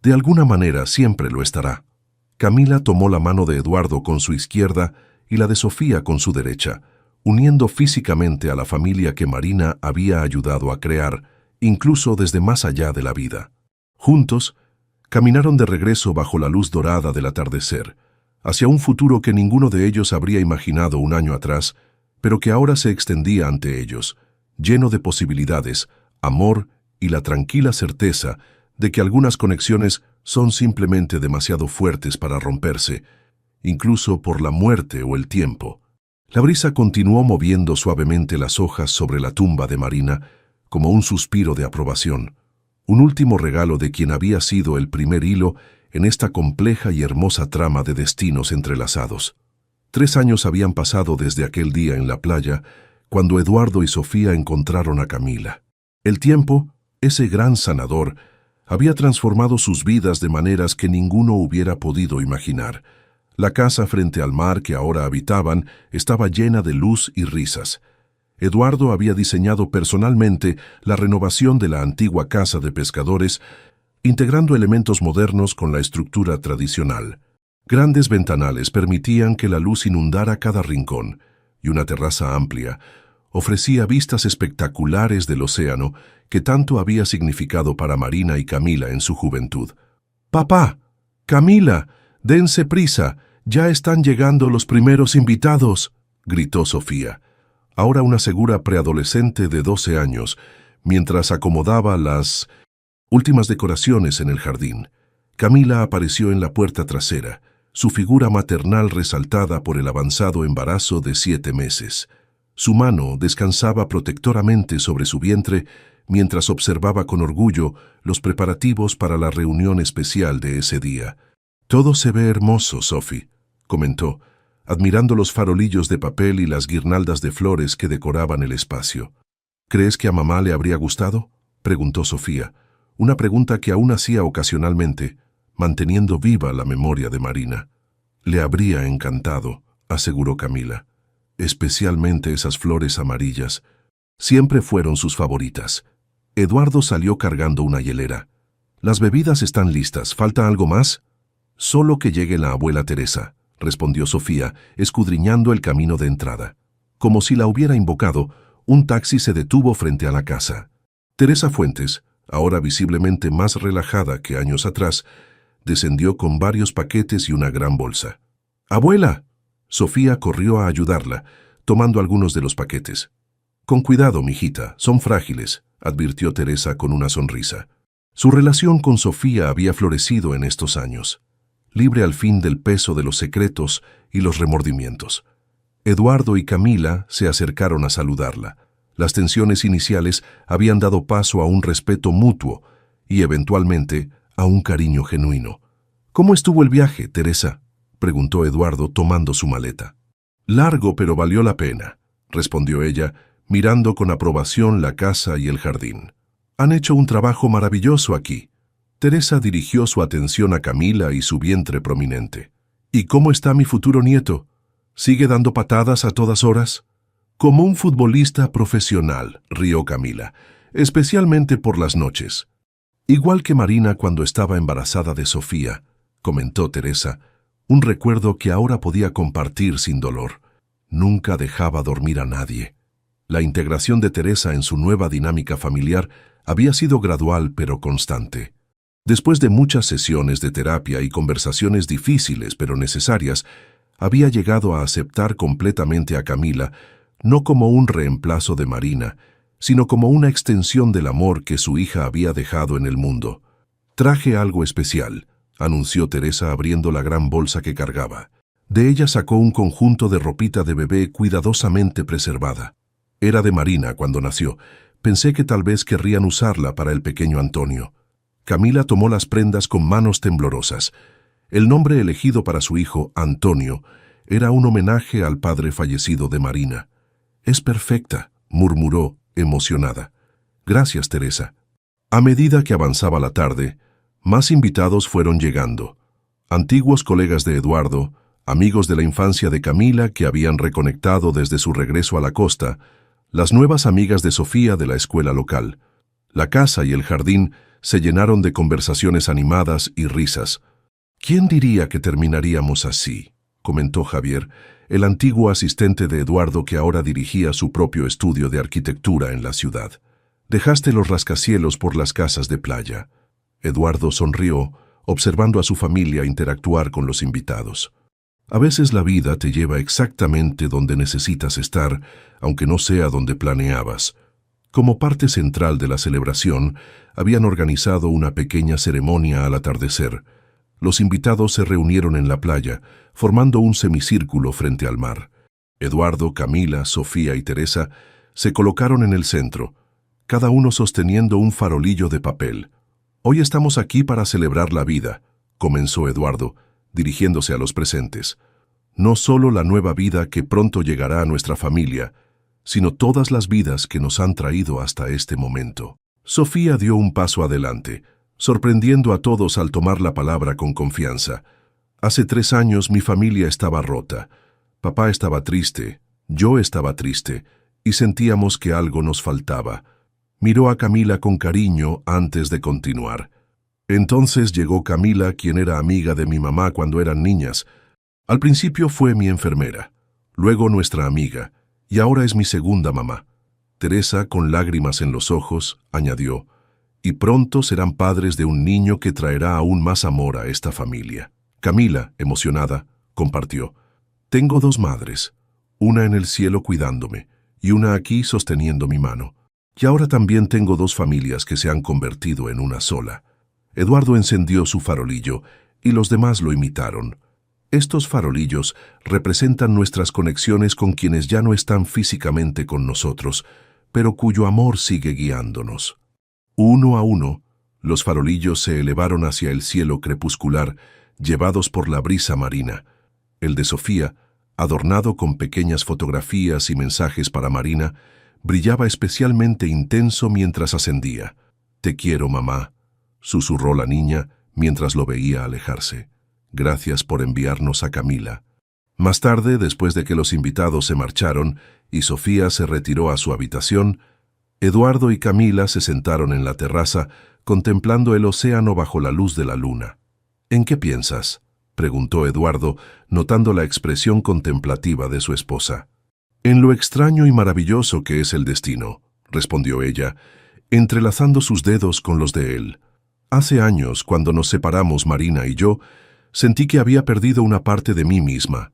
«De alguna manera siempre lo estará». Camila tomó la mano de Eduardo con su izquierda y la de Sofía con su derecha, uniendo físicamente a la familia que Marina había ayudado a crear, incluso desde más allá de la vida. Juntos, caminaron de regreso bajo la luz dorada del atardecer, hacia un futuro que ninguno de ellos habría imaginado un año atrás, pero que ahora se extendía ante ellos, lleno de posibilidades, amor y la tranquila certeza de que algunas conexiones son simplemente demasiado fuertes para romperse, incluso por la muerte o el tiempo. La brisa continuó moviendo suavemente las hojas sobre la tumba de Marina, como un suspiro de aprobación, un último regalo de quien había sido el primer hilo en esta compleja y hermosa trama de destinos entrelazados. 3 años habían pasado desde aquel día en la playa, cuando Eduardo y Sofía encontraron a Camila. El tiempo, ese gran sanador, había transformado sus vidas de maneras que ninguno hubiera podido imaginar. La casa frente al mar que ahora habitaban estaba llena de luz y risas. Eduardo había diseñado personalmente la renovación de la antigua casa de pescadores, integrando elementos modernos con la estructura tradicional. Grandes ventanales permitían que la luz inundara cada rincón, y una terraza amplia ofrecía vistas espectaculares del océano que tanto había significado para Marina y Camila en su juventud. «¡Papá! ¡Camila! ¡Dense prisa! ¡Ya están llegando los primeros invitados!», gritó Sofía, ahora una segura preadolescente de 12 años, mientras acomodaba las últimas decoraciones en el jardín. Camila apareció en la puerta trasera, su figura maternal resaltada por el avanzado embarazo de 7 meses. Su mano descansaba protectoramente sobre su vientre mientras observaba con orgullo los preparativos para la reunión especial de ese día. «Todo se ve hermoso, Sophie», comentó, admirando los farolillos de papel y las guirnaldas de flores que decoraban el espacio. «¿Crees que a mamá le habría gustado?», preguntó Sofía, una pregunta que aún hacía ocasionalmente, manteniendo viva la memoria de Marina. «Le habría encantado», aseguró Camila. «Especialmente esas flores amarillas. Siempre fueron sus favoritas». Eduardo salió cargando una hielera. «Las bebidas están listas. ¿Falta algo más?». «Solo que llegue la abuela Teresa», respondió Sofía, escudriñando el camino de entrada. Como si la hubiera invocado, un taxi se detuvo frente a la casa. Teresa Fuentes, ahora visiblemente más relajada que años atrás, descendió con varios paquetes y una gran bolsa. «¡Abuela!». Sofía corrió a ayudarla, tomando algunos de los paquetes. «Con cuidado, mijita, son frágiles», advirtió Teresa con una sonrisa. Su relación con Sofía había florecido en estos años, libre al fin del peso de los secretos y los remordimientos. Eduardo y Camila se acercaron a saludarla. Las tensiones iniciales habían dado paso a un respeto mutuo y, eventualmente, a un cariño genuino. «¿Cómo estuvo el viaje, Teresa?», preguntó Eduardo tomando su maleta. «Largo, pero valió la pena», respondió ella, mirando con aprobación la casa y el jardín. «Han hecho un trabajo maravilloso aquí». Teresa dirigió su atención a Camila y su vientre prominente. «¿Y cómo está mi futuro nieto? ¿Sigue dando patadas a todas horas?». «Como un futbolista profesional», rió Camila, «especialmente por las noches». «Igual que Marina cuando estaba embarazada de Sofía», comentó Teresa, un recuerdo que ahora podía compartir sin dolor. Nunca dejaba dormir a nadie. La integración de Teresa en su nueva dinámica familiar había sido gradual pero constante. Después de muchas sesiones de terapia y conversaciones difíciles pero necesarias, había llegado a aceptar completamente a Camila, no como un reemplazo de Marina, sino como una extensión del amor que su hija había dejado en el mundo. «Traje algo especial», anunció Teresa abriendo la gran bolsa que cargaba. De ella sacó un conjunto de ropita de bebé cuidadosamente preservada. Era de Marina cuando nació. Pensé que tal vez querrían usarla para el pequeño Antonio. Camila tomó las prendas con manos temblorosas. El nombre elegido para su hijo, Antonio, era un homenaje al padre fallecido de Marina. «Es perfecta», murmuró, emocionada. «Gracias, Teresa». A medida que avanzaba la tarde, más invitados fueron llegando. Antiguos colegas de Eduardo, amigos de la infancia de Camila que habían reconectado desde su regreso a la costa, las nuevas amigas de Sofía de la escuela local. La casa y el jardín se llenaron de conversaciones animadas y risas. «¿Quién diría que terminaríamos así?», comentó Javier, el antiguo asistente de Eduardo que ahora dirigía su propio estudio de arquitectura en la ciudad. «Dejaste los rascacielos por las casas de playa». Eduardo sonrió, observando a su familia interactuar con los invitados. A veces la vida te lleva exactamente donde necesitas estar, aunque no sea donde planeabas. Como parte central de la celebración, habían organizado una pequeña ceremonia al atardecer. Los invitados se reunieron en la playa, formando un semicírculo frente al mar. Eduardo, Camila, Sofía y Teresa se colocaron en el centro, cada uno sosteniendo un farolillo de papel. «Hoy estamos aquí para celebrar la vida», comenzó Eduardo, dirigiéndose a los presentes. «No solo la nueva vida que pronto llegará a nuestra familia, sino todas las vidas que nos han traído hasta este momento». Sofía dio un paso adelante, sorprendiendo a todos al tomar la palabra con confianza. «Hace 3 años mi familia estaba rota. Papá estaba triste, yo estaba triste, y sentíamos que algo nos faltaba». Miró a Camila con cariño antes de continuar. «Entonces llegó Camila, quien era amiga de mi mamá cuando eran niñas. Al principio fue mi enfermera, luego nuestra amiga, y ahora es mi segunda mamá». Teresa, con lágrimas en los ojos, añadió: «Y pronto serán padres de un niño que traerá aún más amor a esta familia». Camila, emocionada, compartió: «Tengo 2 madres, una en el cielo cuidándome y una aquí sosteniendo mi mano. Y ahora también tengo 2 familias que se han convertido en una sola». Eduardo encendió su farolillo y los demás lo imitaron. Estos farolillos representan nuestras conexiones con quienes ya no están físicamente con nosotros, pero cuyo amor sigue guiándonos. Uno a uno, los farolillos se elevaron hacia el cielo crepuscular, llevados por la brisa marina. El de Sofía, adornado con pequeñas fotografías y mensajes para Marina, brillaba especialmente intenso mientras ascendía. «Te quiero, mamá», susurró la niña mientras lo veía alejarse. «Gracias por enviarnos a Camila». Más tarde, después de que los invitados se marcharon y Sofía se retiró a su habitación, Eduardo y Camila se sentaron en la terraza contemplando el océano bajo la luz de la luna. «¿En qué piensas?», preguntó Eduardo, notando la expresión contemplativa de su esposa. «En lo extraño y maravilloso que es el destino», respondió ella, entrelazando sus dedos con los de él. «Hace años, cuando nos separamos Marina y yo, sentí que había perdido una parte de mí misma.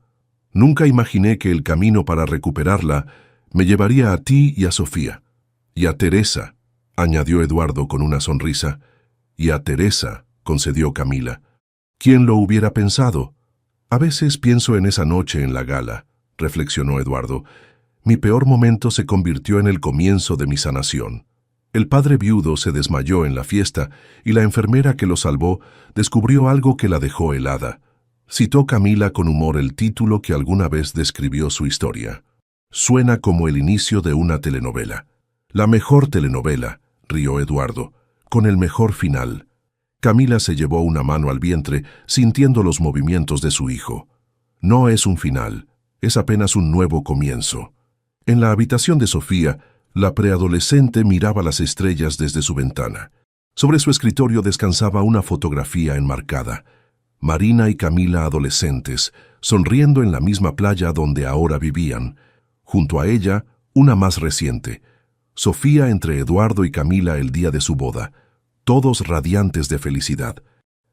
Nunca imaginé que el camino para recuperarla me llevaría a ti y a Sofía. Y a Teresa», añadió Eduardo con una sonrisa. «Y a Teresa», concedió Camila. «¿Quién lo hubiera pensado? A veces pienso en esa noche en la gala», reflexionó Eduardo. «Mi peor momento se convirtió en el comienzo de mi sanación. El padre viudo se desmayó en la fiesta y la enfermera que lo salvó descubrió algo que la dejó helada». Citó Camila con humor el título que alguna vez describió su historia. «Suena como el inicio de una telenovela». «La mejor telenovela», rió Eduardo, «con el mejor final». Camila se llevó una mano al vientre, sintiendo los movimientos de su hijo. «No es un final, es apenas un nuevo comienzo». En la habitación de Sofía, la preadolescente miraba las estrellas desde su ventana. Sobre su escritorio descansaba una fotografía enmarcada. Marina y Camila adolescentes, sonriendo en la misma playa donde ahora vivían. Junto a ella, una más reciente. Sofía entre Eduardo y Camila el día de su boda, todos radiantes de felicidad.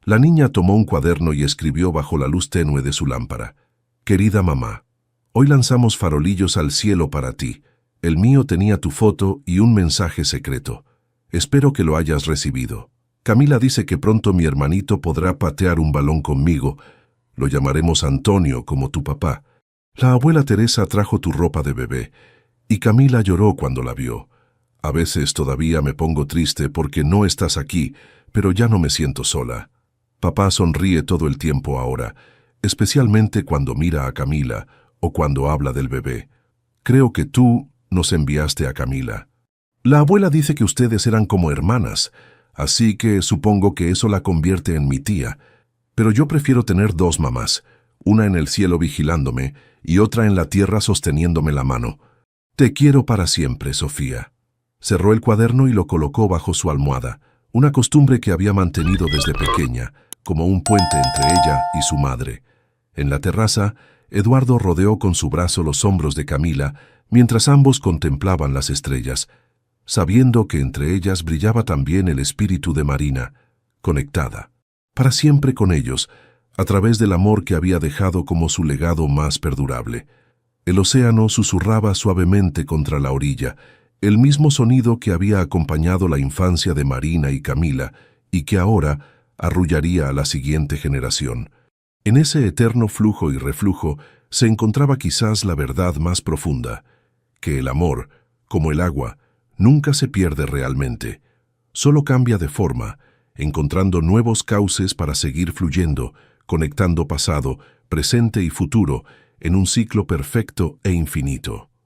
La niña tomó un cuaderno y escribió bajo la luz tenue de su lámpara: «Querida mamá, hoy lanzamos farolillos al cielo para ti. El mío tenía tu foto y un mensaje secreto. Espero que lo hayas recibido. Camila dice que pronto mi hermanito podrá patear un balón conmigo. Lo llamaremos Antonio, como tu papá. La abuela Teresa trajo tu ropa de bebé, y Camila lloró cuando la vio. A veces todavía me pongo triste porque no estás aquí, pero ya no me siento sola. Papá sonríe todo el tiempo ahora, especialmente cuando mira a Camila o cuando habla del bebé. Creo que tú nos enviaste a Camila. La abuela dice que ustedes eran como hermanas, así que supongo que eso la convierte en mi tía. Pero yo prefiero tener dos mamás, una en el cielo vigilándome y otra en la tierra sosteniéndome la mano. Te quiero para siempre, Sofía. Cerró el cuaderno y lo colocó bajo su almohada, una costumbre que había mantenido desde pequeña, como un puente entre ella y su madre. En la terraza, Eduardo rodeó con su brazo los hombros de Camila, mientras ambos contemplaban las estrellas, sabiendo que entre ellas brillaba también el espíritu de Marina, conectada, para siempre con ellos, a través del amor que había dejado como su legado más perdurable. El océano susurraba suavemente contra la orilla, el mismo sonido que había acompañado la infancia de Marina y Camila, y que ahora arrullaría a la siguiente generación. En ese eterno flujo y reflujo se encontraba quizás la verdad más profunda, que el amor, como el agua, nunca se pierde realmente, solo cambia de forma, encontrando nuevos cauces para seguir fluyendo, conectando pasado, presente y futuro en un ciclo perfecto e infinito.